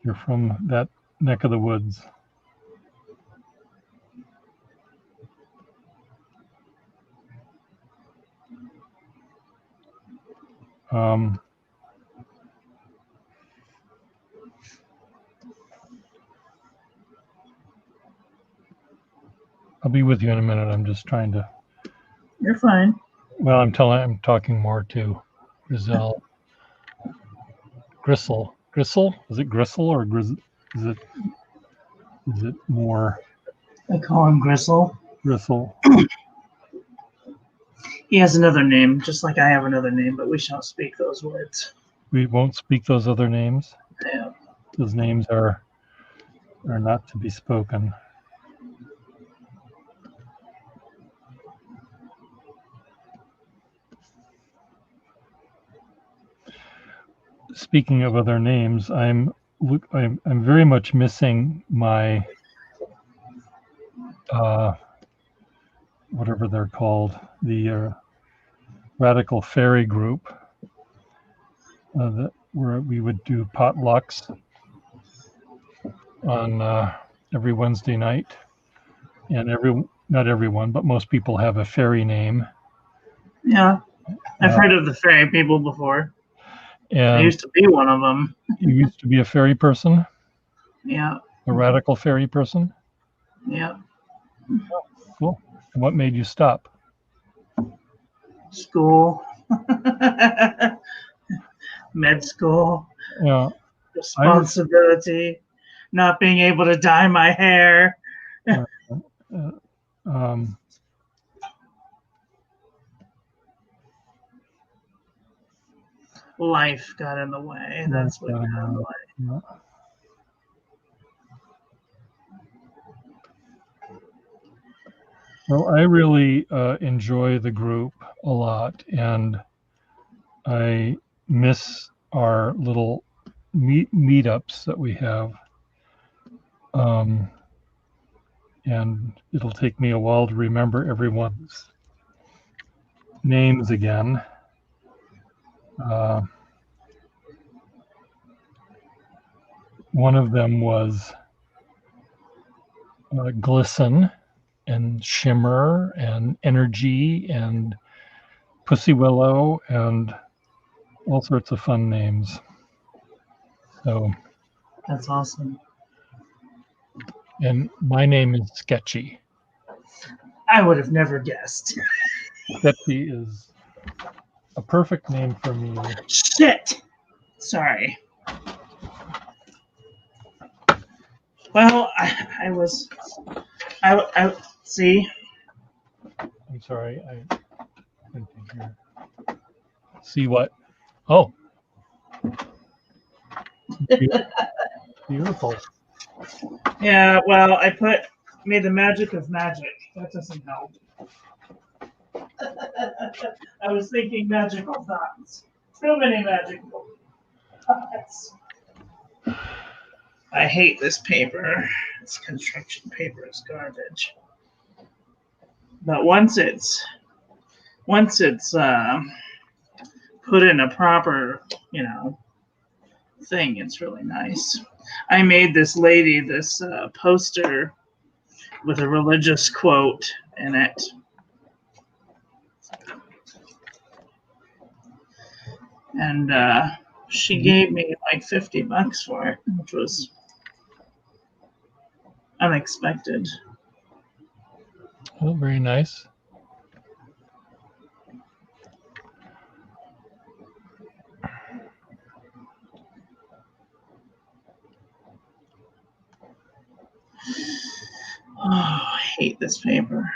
[SPEAKER 1] You're from that neck of the woods. Um, I'll be with you in a minute. I'm just trying to.
[SPEAKER 2] You're fine.
[SPEAKER 1] Well, I'm talking more to Grisel. Gristle. Gristle? Is it Gristle or is it more
[SPEAKER 2] I call him Gristle.
[SPEAKER 1] Gristle?
[SPEAKER 2] He has another name, just like I have another name, but we shan't speak those words.
[SPEAKER 1] We won't speak those other names.
[SPEAKER 2] Yeah.
[SPEAKER 1] Those names are not to be spoken. Speaking of other names, I'm very much missing my whatever they're called, the Radical Fairy Group, where we would do potlucks on every Wednesday night, and not everyone, but most people have a fairy name.
[SPEAKER 2] Yeah, I've heard of the fairy people before.
[SPEAKER 1] And
[SPEAKER 2] I used to be one of them.
[SPEAKER 1] You used to be a fairy person?
[SPEAKER 2] Yeah.
[SPEAKER 1] A radical fairy person?
[SPEAKER 2] Yeah.
[SPEAKER 1] Oh, cool. And what made you stop?
[SPEAKER 2] School. Med school.
[SPEAKER 1] Yeah.
[SPEAKER 2] Responsibility. Not being able to dye my hair. Life got in the way. That's what got in the way.
[SPEAKER 1] Yeah. Well, I really enjoy the group a lot, and I miss our little meetups that we have. And it'll take me a while to remember everyone's names again. One of them was Glisten and Shimmer and Energy and Pussy Willow and all sorts of fun names. So
[SPEAKER 2] that's awesome.
[SPEAKER 1] And my name is Sketchy.
[SPEAKER 2] I would have never guessed.
[SPEAKER 1] Sketchy is a perfect name for me.
[SPEAKER 2] Shit. Sorry. Well, I see.
[SPEAKER 1] I'm sorry. See what? Oh. Beautiful.
[SPEAKER 2] Yeah, well, I made the magic of magic. That doesn't help. I was thinking magical thoughts. Too many magical thoughts. I hate this paper. This construction paper is garbage. But once it's put in a proper, thing, it's really nice. I made this lady this poster with a religious quote in it. And she gave me like $50 for it, which was unexpected.
[SPEAKER 1] Oh, very nice.
[SPEAKER 2] Oh, I hate this paper.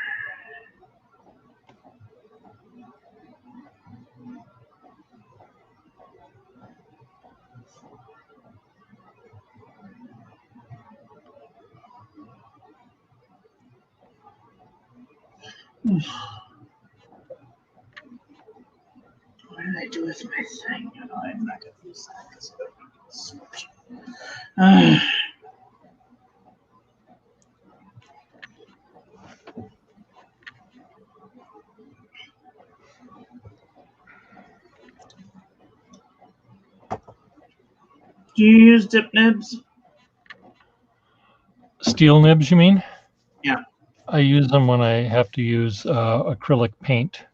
[SPEAKER 2] What did I do with my thing? No, I'm not going to use that. Do you use dip nibs?
[SPEAKER 1] Steel nibs, you mean?
[SPEAKER 2] Yeah.
[SPEAKER 1] I use them when I have to use acrylic paint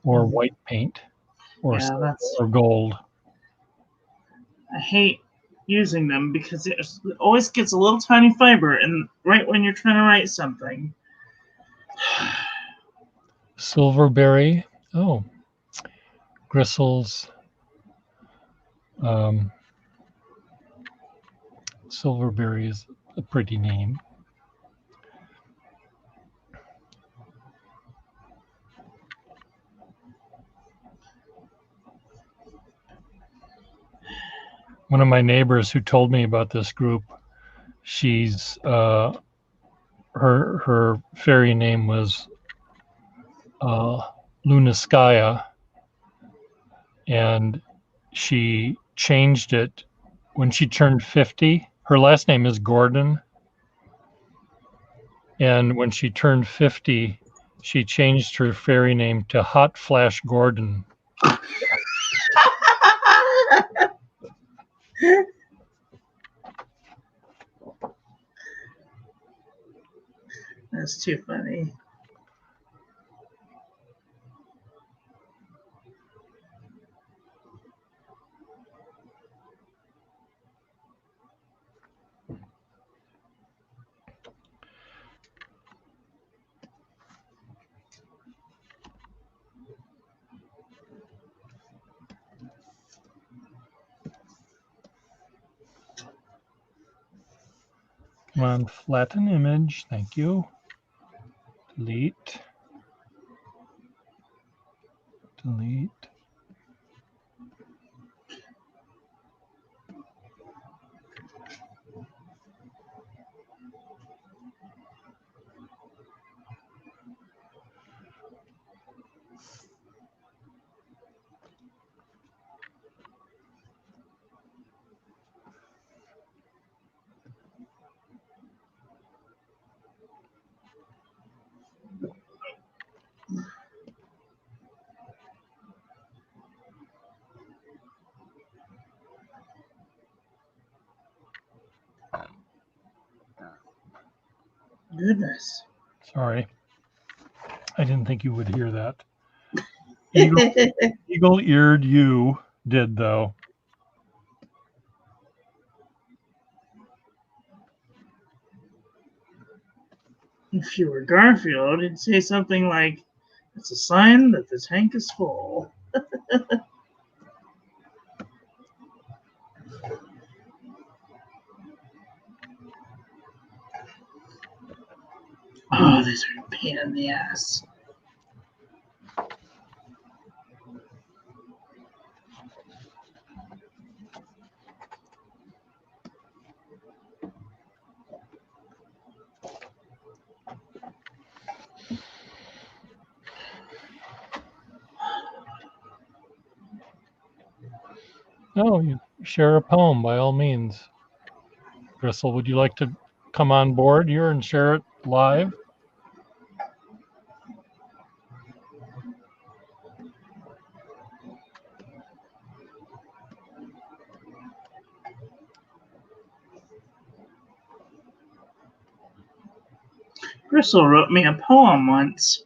[SPEAKER 1] or white paint or gold.
[SPEAKER 2] I hate using them because it always gets a little tiny fiber, and right when you're trying to write something.
[SPEAKER 1] Silverberry. Oh, Gristle's. Silverberry is a pretty name. One of my neighbors who told me about this group, she's her fairy name was Lunaskaya, and she changed it when she turned 50. Her last name is Gordon, and when she turned 50, she changed her fairy name to Hot Flash Gordon.
[SPEAKER 2] That's too funny.
[SPEAKER 1] Come on, flatten image. Thank you. Delete. Delete.
[SPEAKER 2] Goodness.
[SPEAKER 1] Sorry. I didn't think you would hear that. Eagle-eared you did, though.
[SPEAKER 2] If you were Garfield, it'd say something like, "It's a sign that the tank is full." Oh, these are a pain in the ass.
[SPEAKER 1] Oh, you share a poem by all means. Gristle, would you like to come on board here and share it live?
[SPEAKER 2] Gristle wrote me a poem once.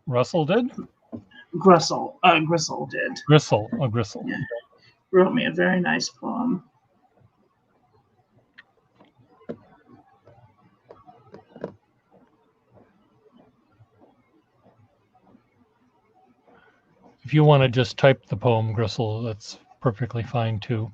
[SPEAKER 1] Russell did?
[SPEAKER 2] Gristle did.
[SPEAKER 1] Gristle. Oh, Gristle.
[SPEAKER 2] Yeah. Wrote me a very nice poem.
[SPEAKER 1] If you want to just type the poem, Gristle, that's perfectly fine too.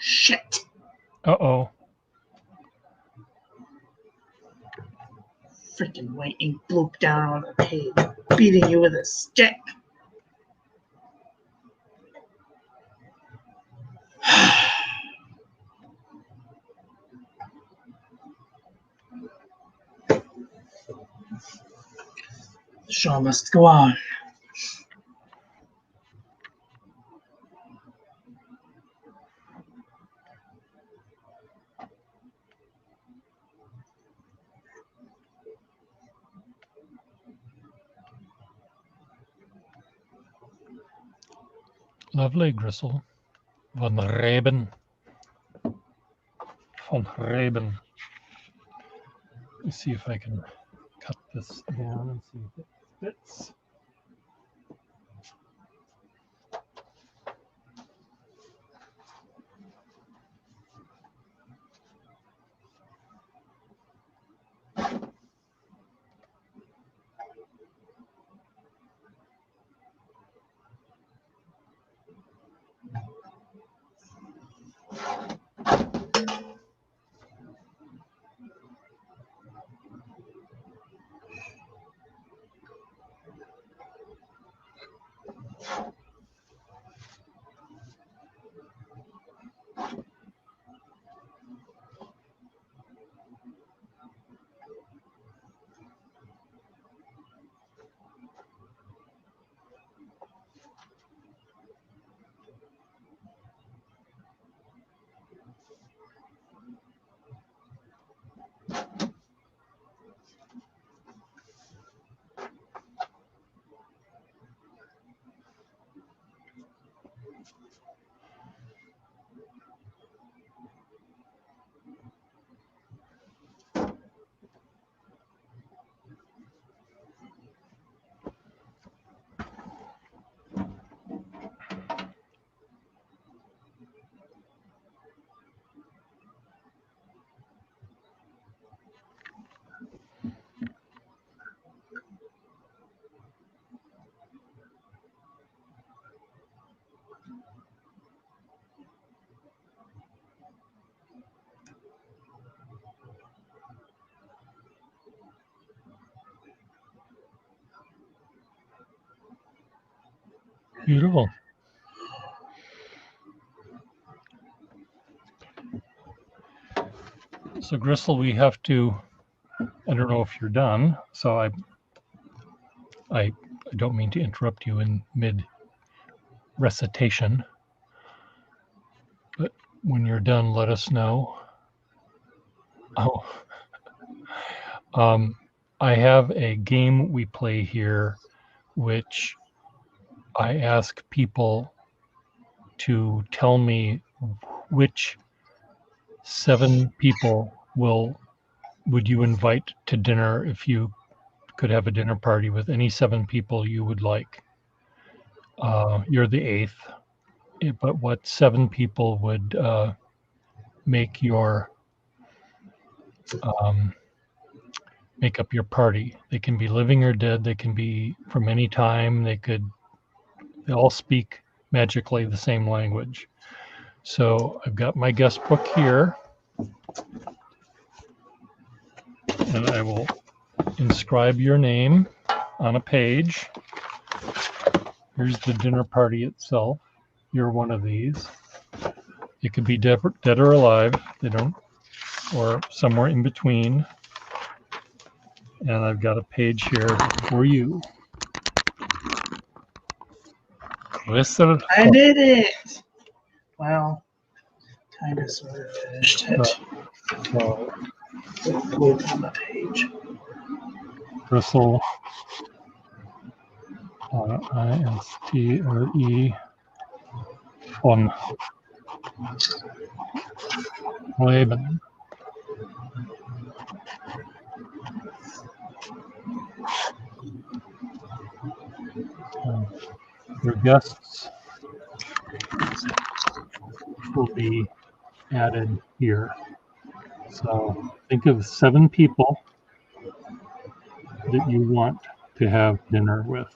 [SPEAKER 2] Shit.
[SPEAKER 1] Uh-oh.
[SPEAKER 2] Freaking white ink blooped down on the page, beating you with a stick. The show must go on.
[SPEAKER 1] Lovely, Gristle. Von Reben. Von Reben. Let me see if I can cut this down and see if it fits. Beautiful. So Gristle, we have to, I don't know if you're done, so I don't mean to interrupt you in mid recitation, but when you're done, let us know. Oh, I have a game we play here, which I ask people to tell me which 7 people would you invite to dinner if you could have a dinner party with any 7 people you would like. You're the 8th, but what 7 people would make up your party? They can be living or dead. They can be from any time. They all speak magically the same language. So I've got my guest book here, and I will inscribe your name on a page. Here's the dinner party itself. You're one of these. It could be dead or alive. Or somewhere in between. And I've got a page here for you. Gristle.
[SPEAKER 2] I did it! Well, kind of sort of finished it.
[SPEAKER 1] So,
[SPEAKER 2] Look on the page.
[SPEAKER 1] Gristle. ISTLE. Von Reben. Your guests will be added here. So think of 7 people that you want to have dinner with.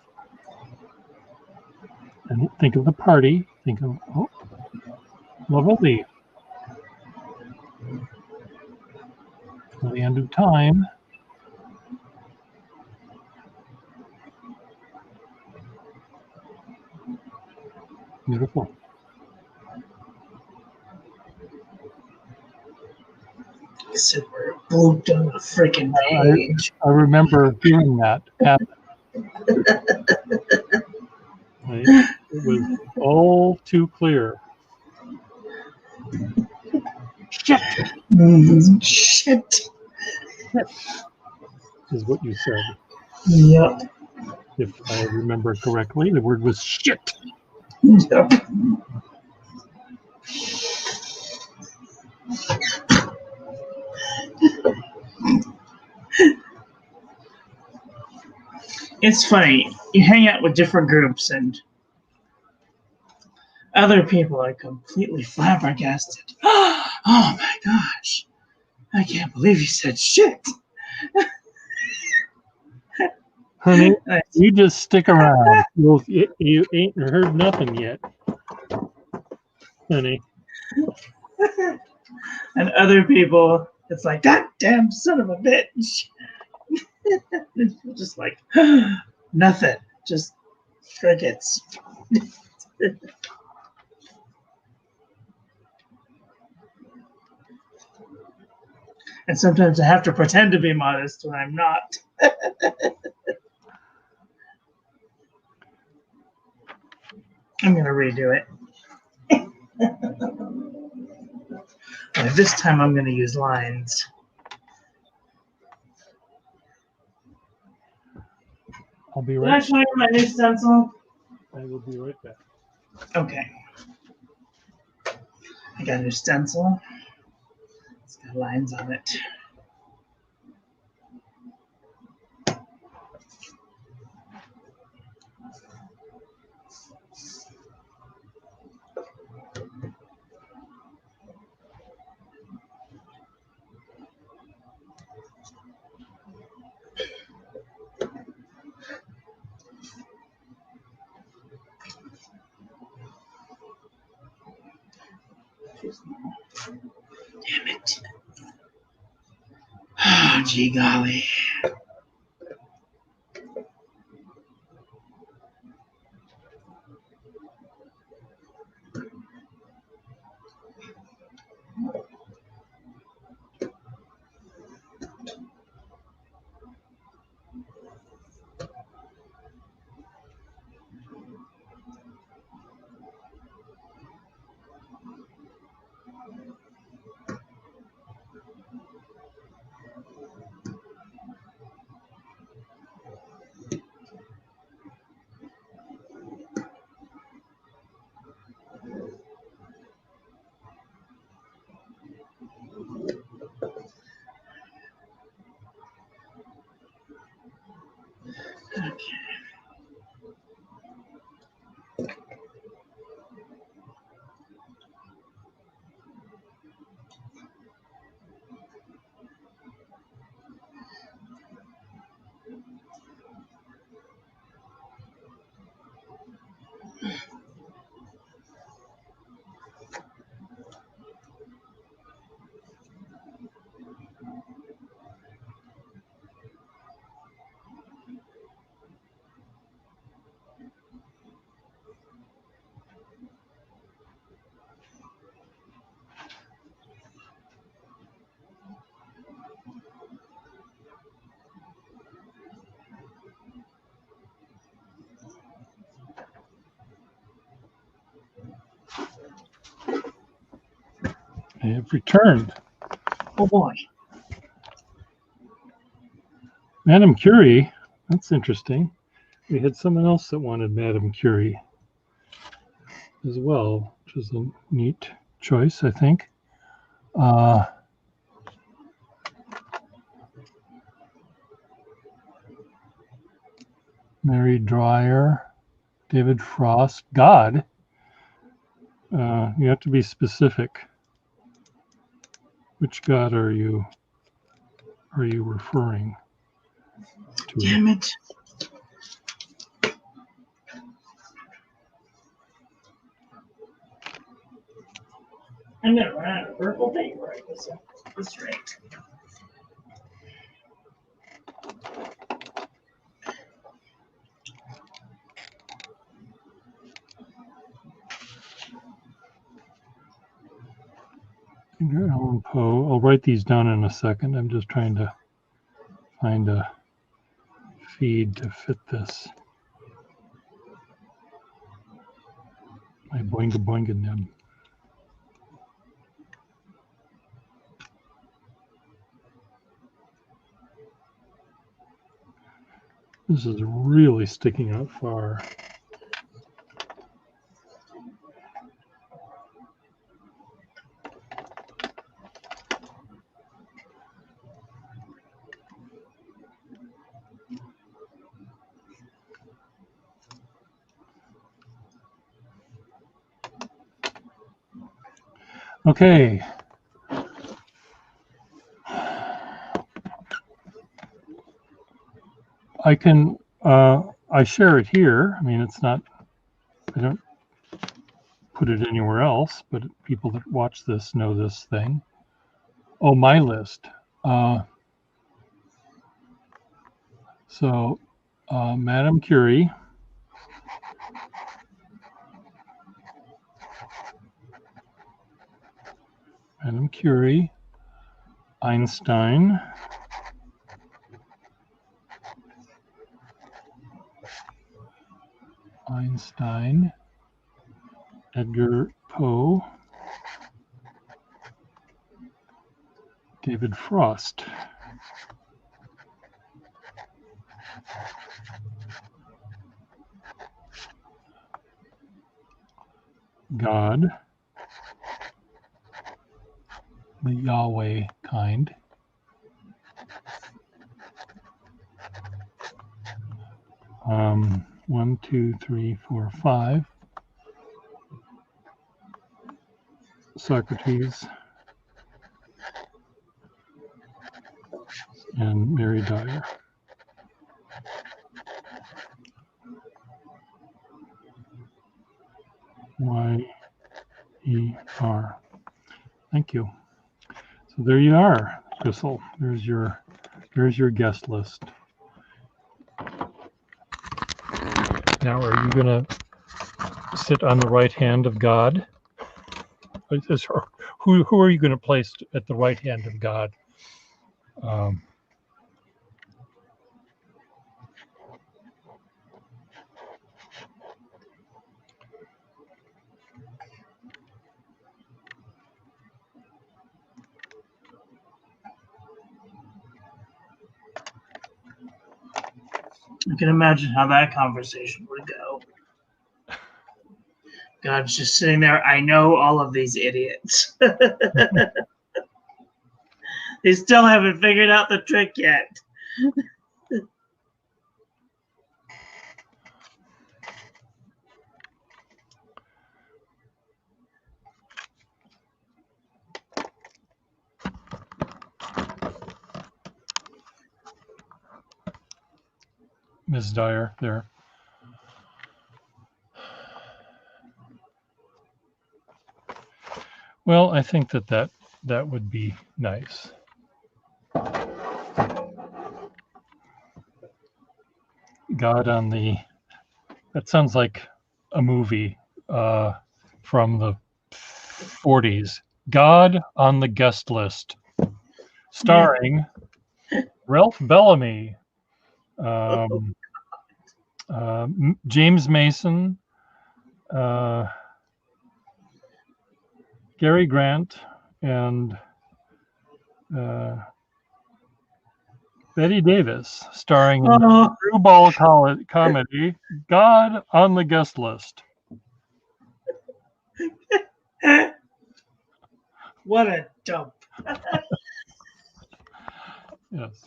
[SPEAKER 1] And think of the party. Think of, lovely. Till the end of time. Beautiful.
[SPEAKER 2] I said we're booked on the freaking page.
[SPEAKER 1] I remember hearing that happen. Right? It was all too clear. Shit.
[SPEAKER 2] Shit.
[SPEAKER 1] Is what you said.
[SPEAKER 2] Yep.
[SPEAKER 1] If I remember correctly, the word was shit.
[SPEAKER 2] Yep. It's funny. You hang out with different groups and other people are completely flabbergasted. Oh my gosh. I can't believe you said shit.
[SPEAKER 1] Honey, you just stick around. You ain't heard nothing yet. Honey.
[SPEAKER 2] And other people, it's like, that damn son of a bitch. Just like, nothing. Just crickets. And sometimes I have to pretend to be modest when I'm not. I'm going to redo it. And this time I'm going to use lines.
[SPEAKER 1] I'll be
[SPEAKER 2] Did
[SPEAKER 1] right
[SPEAKER 2] I show you my new stencil?
[SPEAKER 1] I will be right back.
[SPEAKER 2] Okay. I got a new stencil. It's got lines on it. Damn it. Oh, gee golly. Okay.
[SPEAKER 1] I have returned.
[SPEAKER 2] Oh boy.
[SPEAKER 1] Madame Curie. That's interesting. We had someone else that wanted Madame Curie as well, which is a neat choice, I think. Mary Dwyer, David Frost, God. You have to be specific. Which God are you referring to?
[SPEAKER 2] Damn it. I'm gonna run out of purple paper at this rate.
[SPEAKER 1] Edgar Allan Poe. I'll write these down in a second. I'm just trying to find a feed to fit this. My Boinga Boinga nib. This is really sticking out far. Okay. I can, I share it here. I mean, it's not, I don't put it anywhere else, but people that watch this know this thing. Oh, my list. So, Madame Curie. Madame Curie. Einstein. Einstein. Edgar Poe. David Frost. God. The Yahweh kind. One, two, three, four, five. Socrates and Mary Dyer. Y-E-R. Thank you. So there you are, Crystal. There's your guest list. Now, are you going to sit on the right hand of God? Who are you going to place at the right hand of God?
[SPEAKER 2] You can imagine how that conversation would go. God's just sitting there. I know all of these idiots. They still haven't figured out the trick yet.
[SPEAKER 1] Ms. Dyer there. Well, I think that would be nice. God on the, that sounds like a movie from the 40s. God on the guest list, starring Ralph Bellamy, James Mason, Gary Grant, and Betty Davis, starring in the screwball comedy God on the Guest List.
[SPEAKER 2] What a dump.
[SPEAKER 1] Yes.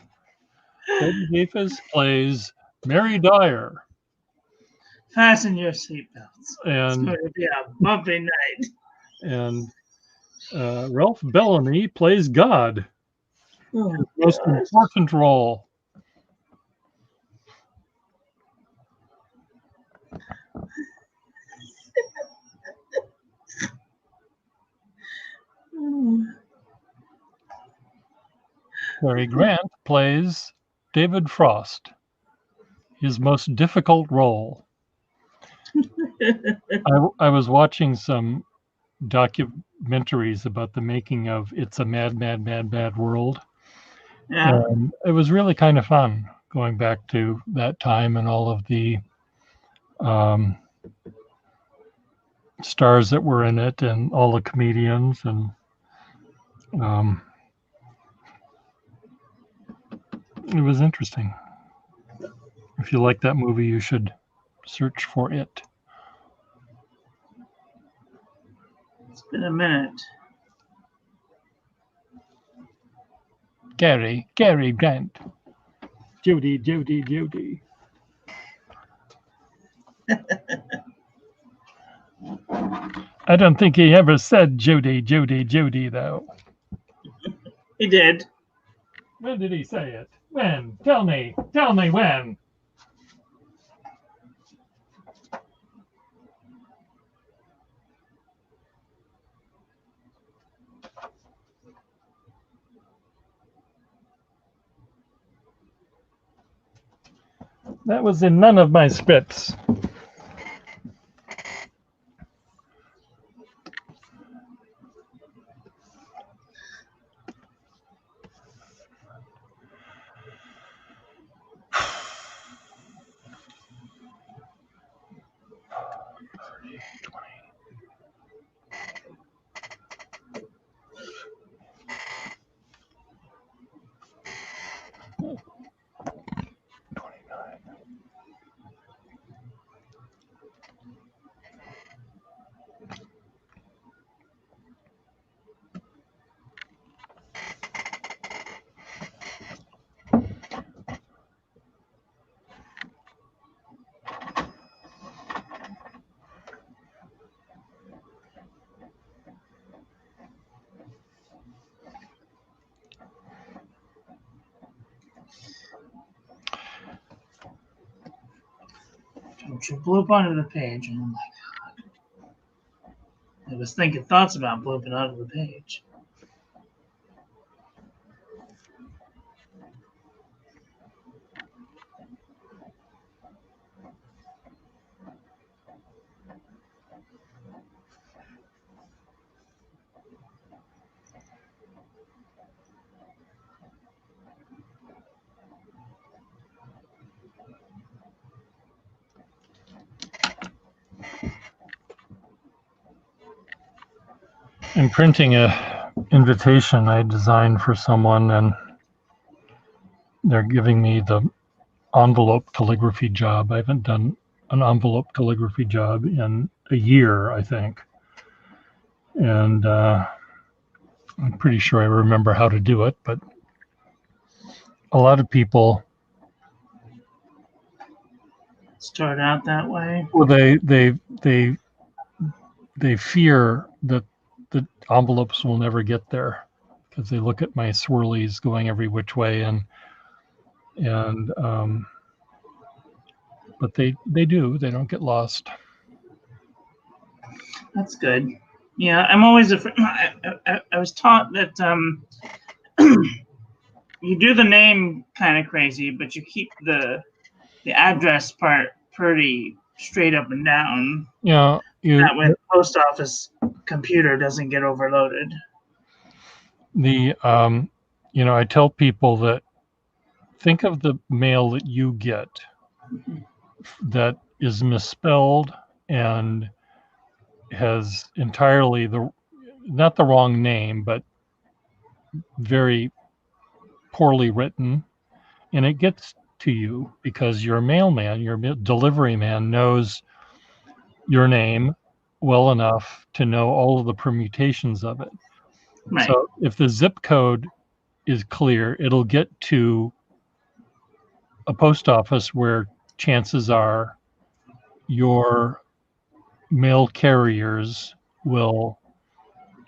[SPEAKER 1] Betty Davis plays Mary Dyer.
[SPEAKER 2] Fasten your seatbelts.
[SPEAKER 1] And,
[SPEAKER 2] it's going to be a bumpy night.
[SPEAKER 1] And Ralph Bellamy plays God. His most important role. Cary Grant plays David Frost, his most difficult role. I was watching some documentaries about the making of It's a Mad, Mad, Mad, Mad World.
[SPEAKER 2] Yeah.
[SPEAKER 1] And it was really kind of fun going back to that time and all of the stars that were in it and all the comedians. And it was interesting. If you like that movie, you should search for it.
[SPEAKER 2] It's been a minute.
[SPEAKER 1] Cary Grant. Jody. I don't think he ever said Jody, though.
[SPEAKER 2] He did.
[SPEAKER 1] When did he say it? When? Tell me when. That was in none of my scripts.
[SPEAKER 2] Don't you bloop onto the page. Oh my god. I was thinking thoughts about blooping onto the page.
[SPEAKER 1] I'm printing a invitation I designed for someone, and they're giving me the envelope calligraphy job. I haven't done an envelope calligraphy job in a year, I think. And I'm pretty sure I remember how to do it, but a lot of people
[SPEAKER 2] Start out that way.
[SPEAKER 1] well, they fear that the envelopes will never get there because they look at my swirlies going every which way, and but they do. They don't get lost.
[SPEAKER 2] That's good. Yeah, I'm always afraid. I was taught that you do the name kind of crazy, but you keep the address part pretty straight up and down.
[SPEAKER 1] Yeah,
[SPEAKER 2] that way the post office computer doesn't get overloaded.
[SPEAKER 1] I tell people that think of the mail that you get that is misspelled and has entirely not the wrong name, but very poorly written, and it gets to you because your mailman, your delivery man, knows your name well enough to know all of the permutations of it.
[SPEAKER 2] Right.
[SPEAKER 1] So if the zip code is clear, it'll get to a post office where chances are your mail carriers will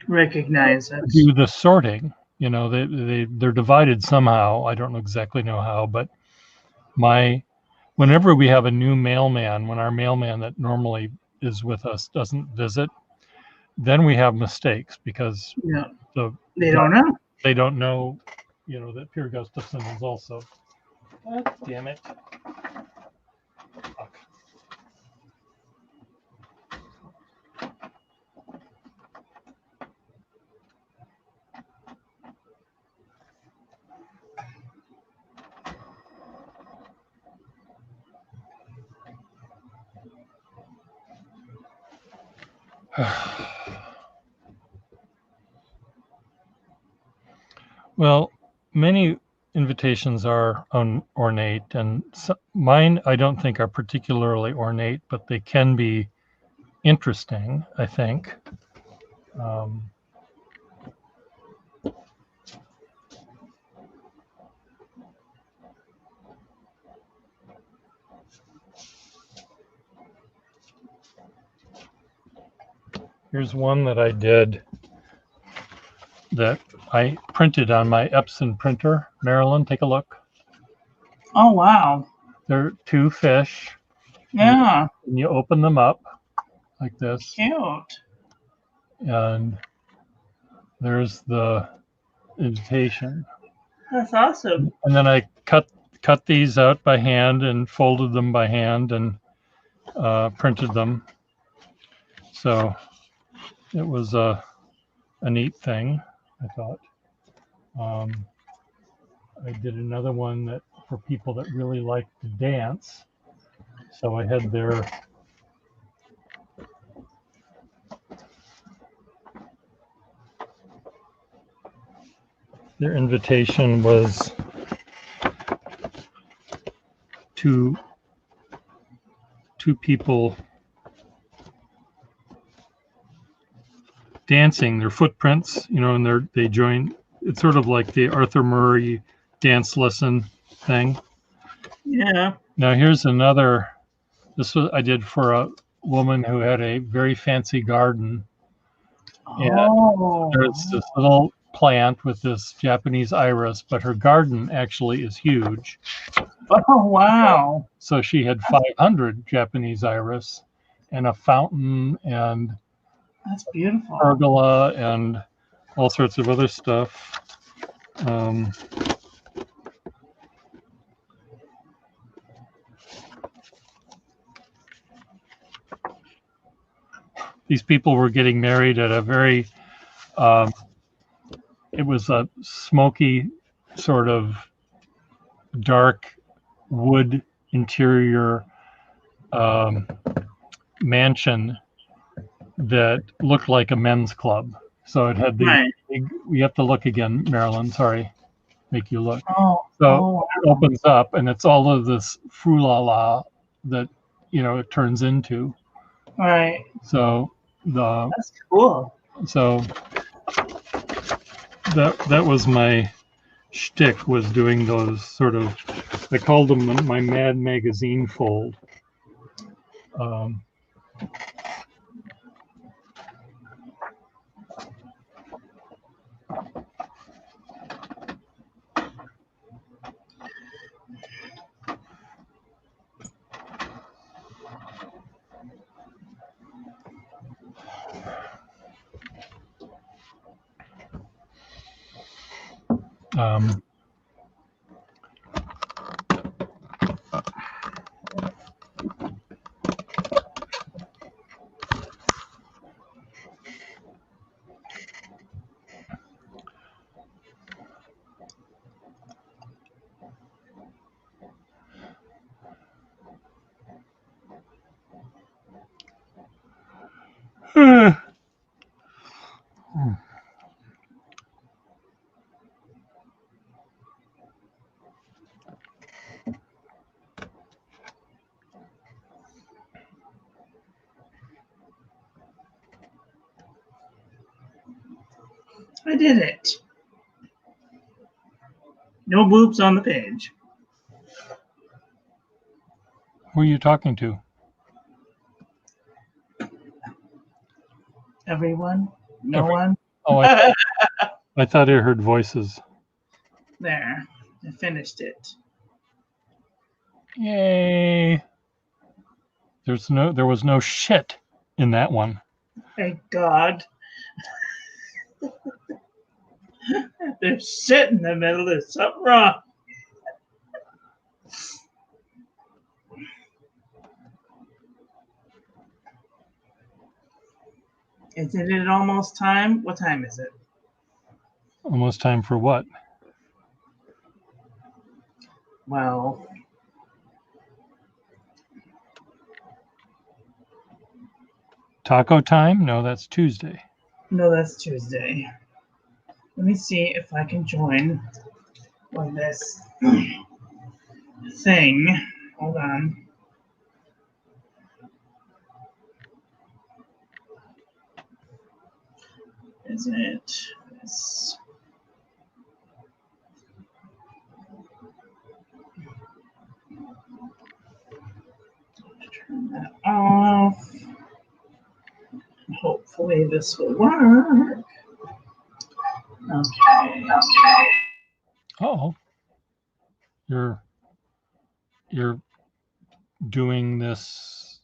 [SPEAKER 2] recognize it.
[SPEAKER 1] Do the sorting. They're divided somehow. I don't exactly know how, but whenever we have a new mailman, when our mailman that normally is with us doesn't visit, then we have mistakes because
[SPEAKER 2] They don't know.
[SPEAKER 1] They don't know, that Pierre Gustafson is also. Oh, damn it. Fuck. Well, many invitations are ornate, and mine I don't think are particularly ornate, but they can be interesting, I think. Here's one that I did that I printed on my Epson printer. Marilyn, take a look.
[SPEAKER 2] Oh, wow.
[SPEAKER 1] They're two fish.
[SPEAKER 2] Yeah.
[SPEAKER 1] And you open them up like this.
[SPEAKER 2] Cute.
[SPEAKER 1] And there's the invitation.
[SPEAKER 2] That's awesome.
[SPEAKER 1] And then I cut these out by hand and folded them by hand and printed them. So it was a neat thing, I thought. I did another one that for people that really like to dance. So I had their invitation was two people dancing, their footprints, and they join. It's sort of like the Arthur Murray dance lesson thing.
[SPEAKER 2] Yeah.
[SPEAKER 1] Now here's another. This was I did for a woman who had a very fancy garden.
[SPEAKER 2] Oh.
[SPEAKER 1] And there's this little plant with this Japanese iris, but her garden actually is huge.
[SPEAKER 2] Oh, wow.
[SPEAKER 1] So she had 500 Japanese iris and a fountain and
[SPEAKER 2] that's beautiful.
[SPEAKER 1] Pergola and all sorts of other stuff. These people were getting married at a very, it was a smoky sort of dark wood interior mansion that looked like a men's club. So it had the big, you have to look again, Marilyn, sorry, make you look. It opens up and it's all of this frou-la-la that, it turns into.
[SPEAKER 2] Right.
[SPEAKER 1] So
[SPEAKER 2] that's cool.
[SPEAKER 1] So that was my shtick, was doing those sort of, I called them my Mad Magazine fold.
[SPEAKER 2] I did it. No boobs on the page.
[SPEAKER 1] Who are you talking to?
[SPEAKER 2] Everyone? No one?
[SPEAKER 1] Oh, I thought I heard voices.
[SPEAKER 2] There. I finished it.
[SPEAKER 1] Yay. There was no shit in that one.
[SPEAKER 2] Thank God. There's shit in the middle. There's something wrong. Isn't it almost time? What time is it?
[SPEAKER 1] Almost time for what?
[SPEAKER 2] Well,
[SPEAKER 1] Taco time? No, that's Tuesday.
[SPEAKER 2] no, that's Tuesday. Let me see if I can join on this thing. Hold on. Is it this? Turn that off. Hopefully this will work. Okay.
[SPEAKER 1] Oh, you're doing this.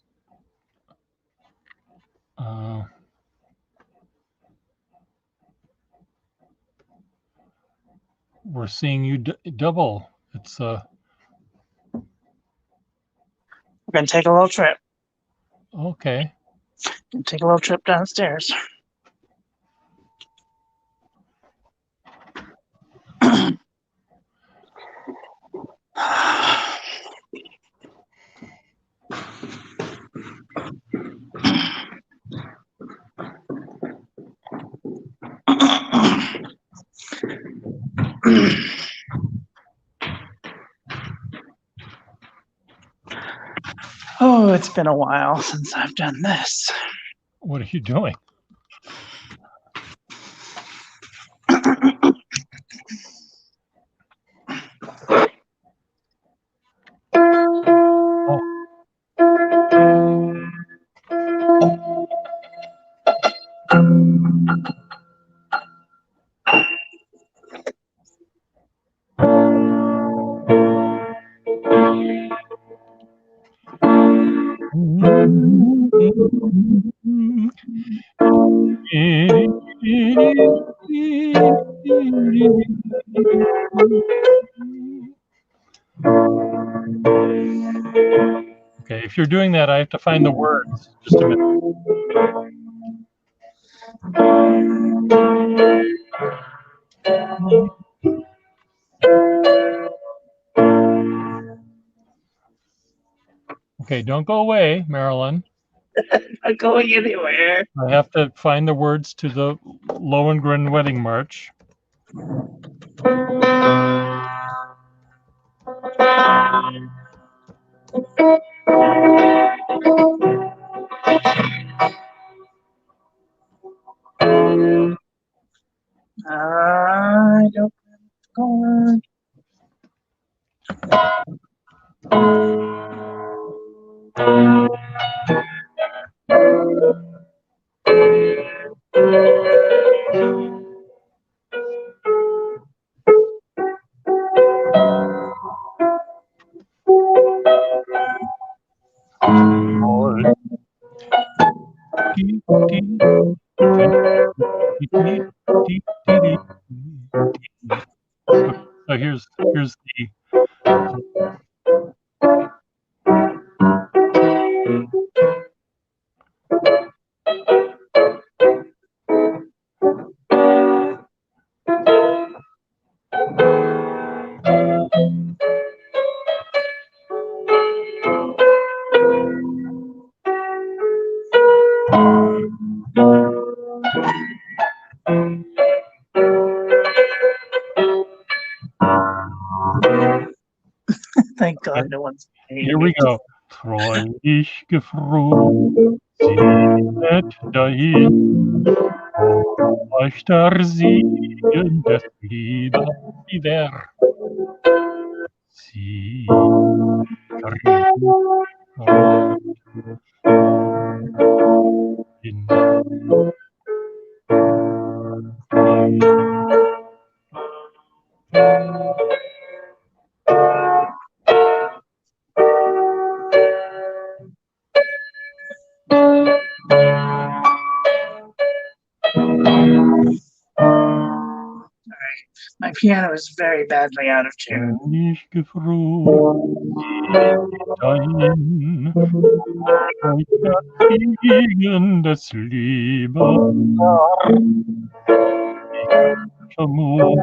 [SPEAKER 1] We're seeing you double. It's
[SPEAKER 2] We're gonna take a little trip.
[SPEAKER 1] okay.
[SPEAKER 2] Take a little trip downstairs. Oh, it's been a while since I've done this.
[SPEAKER 1] What are you doing? Okay, if you're doing that, I have to find the words. Just a minute. Okay, don't go away, Marilyn.
[SPEAKER 2] Not going anywhere.
[SPEAKER 1] I have to find the words to the Lohengrin Wedding March.
[SPEAKER 2] I don't know.
[SPEAKER 1] So here's the
[SPEAKER 2] Thank God no one's paying
[SPEAKER 1] here we go. Freulich gefroren, siehet dahin, euch der Segen des Wider. Sie
[SPEAKER 2] piano is very badly out of tune.
[SPEAKER 1] Ich gefroren dahin, gegen das Liebe vermut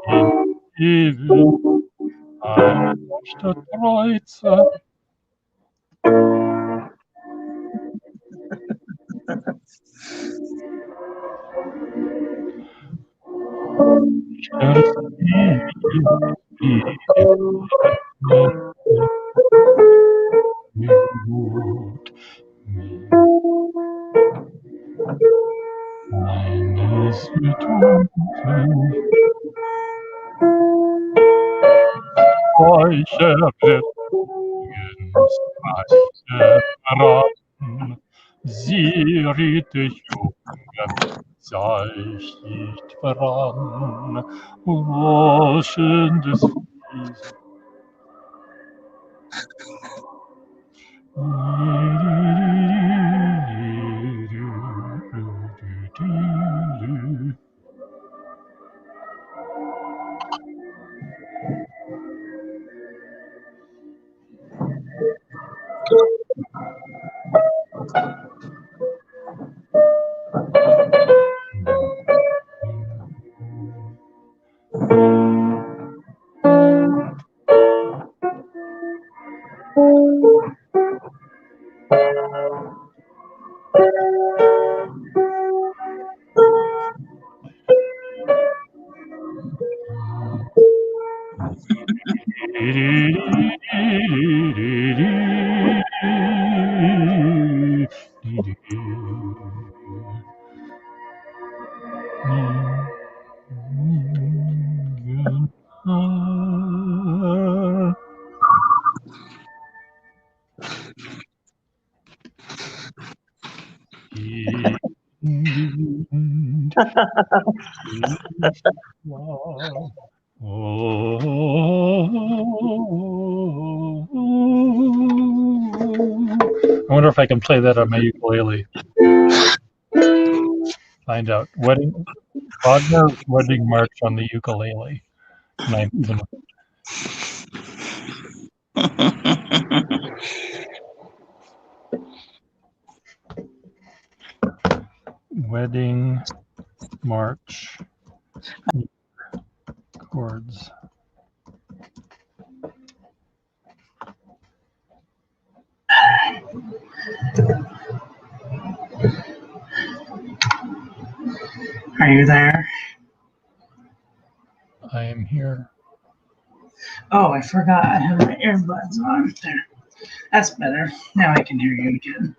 [SPEAKER 1] in ewig Stadt Kreuzer. Sie riet dich Jungen, seicht nicht voran, rauschendes Wiesen. I wonder if I can play that on my ukulele. Find out. Wagner's Wedding March on the ukulele. And I even Wedding March chords.
[SPEAKER 2] Are you there?
[SPEAKER 1] I am here.
[SPEAKER 2] Oh, I forgot I have my earbuds on. There. That's better. Now I can hear you again.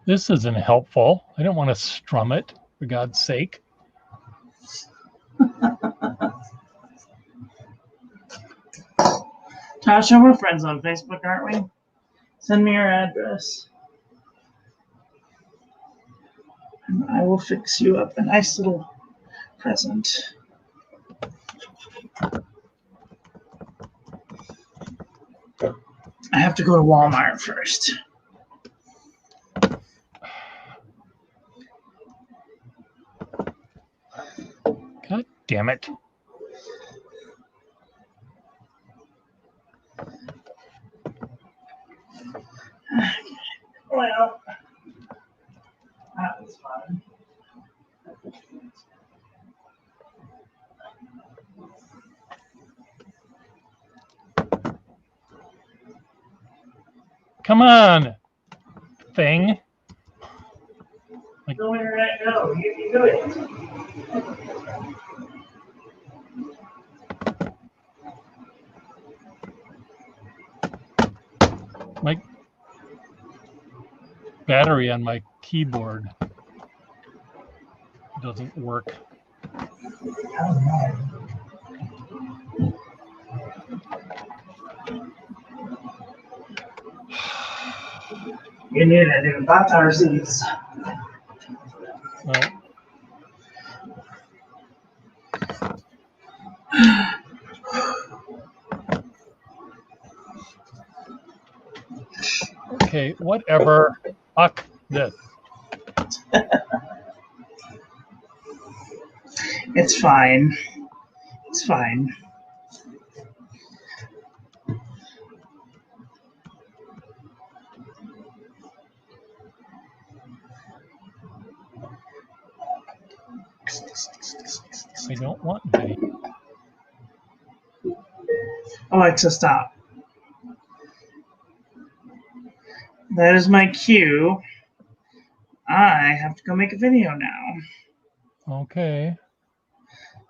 [SPEAKER 1] This isn't helpful. I don't want to strum it, for God's sake.
[SPEAKER 2] Tasha, we're friends on Facebook, aren't we? Send me your address. And I will fix you up a nice little present. I have to go to Walmart first.
[SPEAKER 1] God damn it.
[SPEAKER 2] Well, that was fun.
[SPEAKER 1] Come on, thing.
[SPEAKER 2] Go in right now. You do it.
[SPEAKER 1] My battery on my keyboard doesn't work.
[SPEAKER 2] You need to do that, seats.
[SPEAKER 1] Okay, whatever. Fuck this.
[SPEAKER 2] It's fine. It's fine.
[SPEAKER 1] I don't want video.
[SPEAKER 2] Alexa, stop. That is my cue. I have to go make a video now.
[SPEAKER 1] Okay.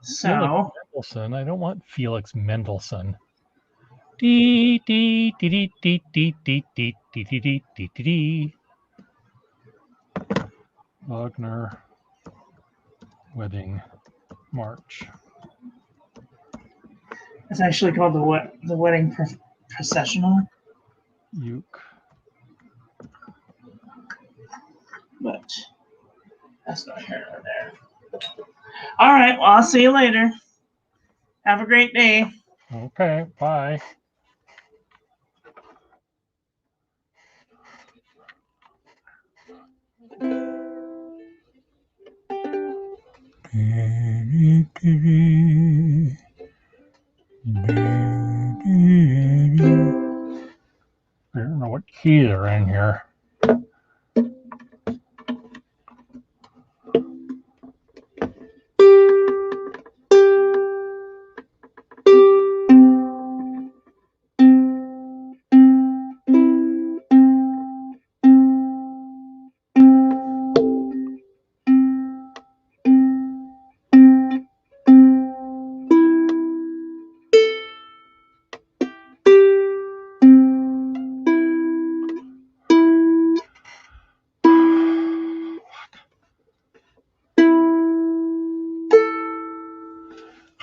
[SPEAKER 2] So,
[SPEAKER 1] Felix Mendelssohn. I don't want Felix Mendelssohn. Dee dee dee dee dee dee dee dee dee dee dee dee dee. Wagner Wedding March.
[SPEAKER 2] it's actually called the wedding processional,
[SPEAKER 1] Uke.
[SPEAKER 2] but that's not here nor there. All right, well, I'll see you later. Have a great day.
[SPEAKER 1] Okay, bye. I don't know what key they're in here.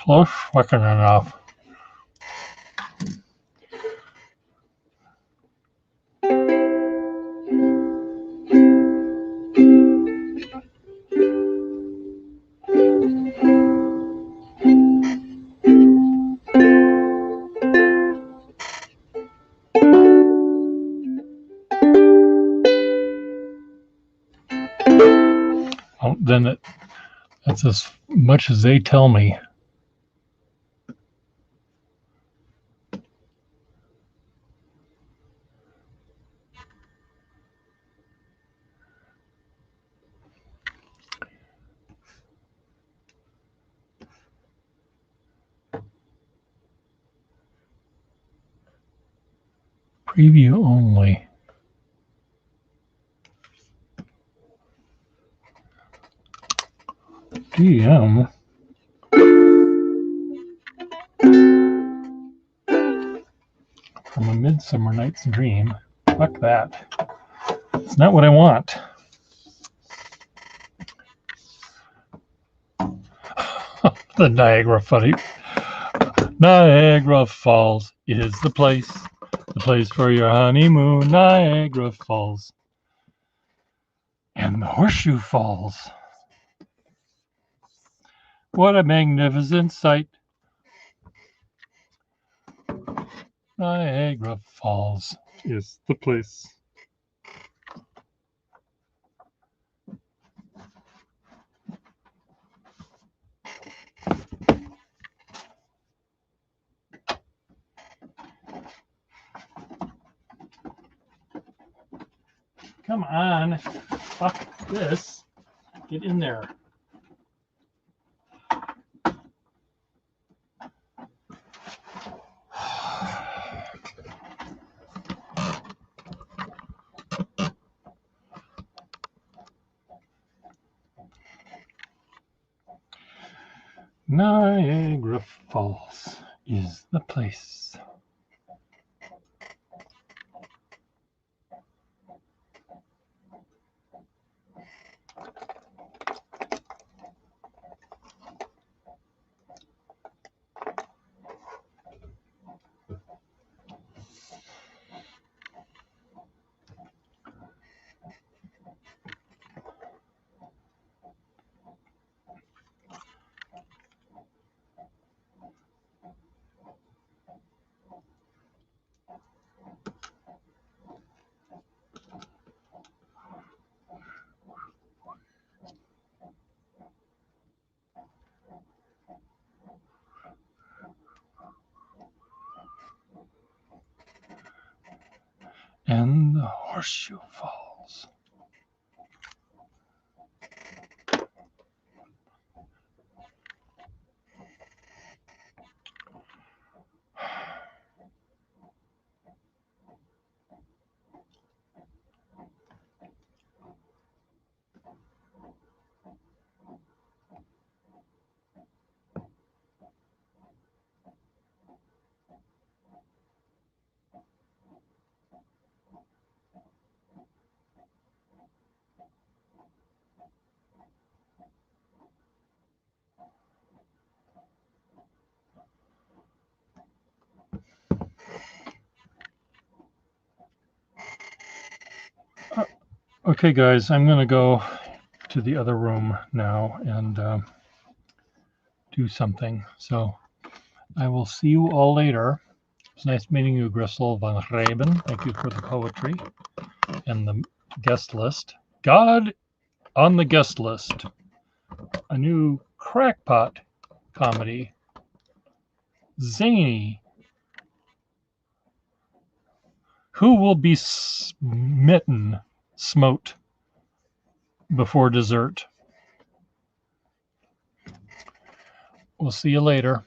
[SPEAKER 1] Close looking enough. Then that's as much as they tell me. Preview only. DM. From A Midsummer Night's Dream. Fuck that. It's not what I want. The Niagara Funny. Niagara Falls is the place for your honeymoon. Niagara Falls. And the Horseshoe Falls. What a magnificent sight. Niagara Falls is the place. Come on. Fuck this. Get in there. Niagara Falls is the place. Horseshoe Falls. Okay, guys, I'm going to go to the other room now and do something. So I will see you all later. It's nice meeting you, Grisel van Reben. Thank you for the poetry and the guest list. God on the guest list. A new crackpot comedy. Zany. Who will be smote before dessert? We'll see you later.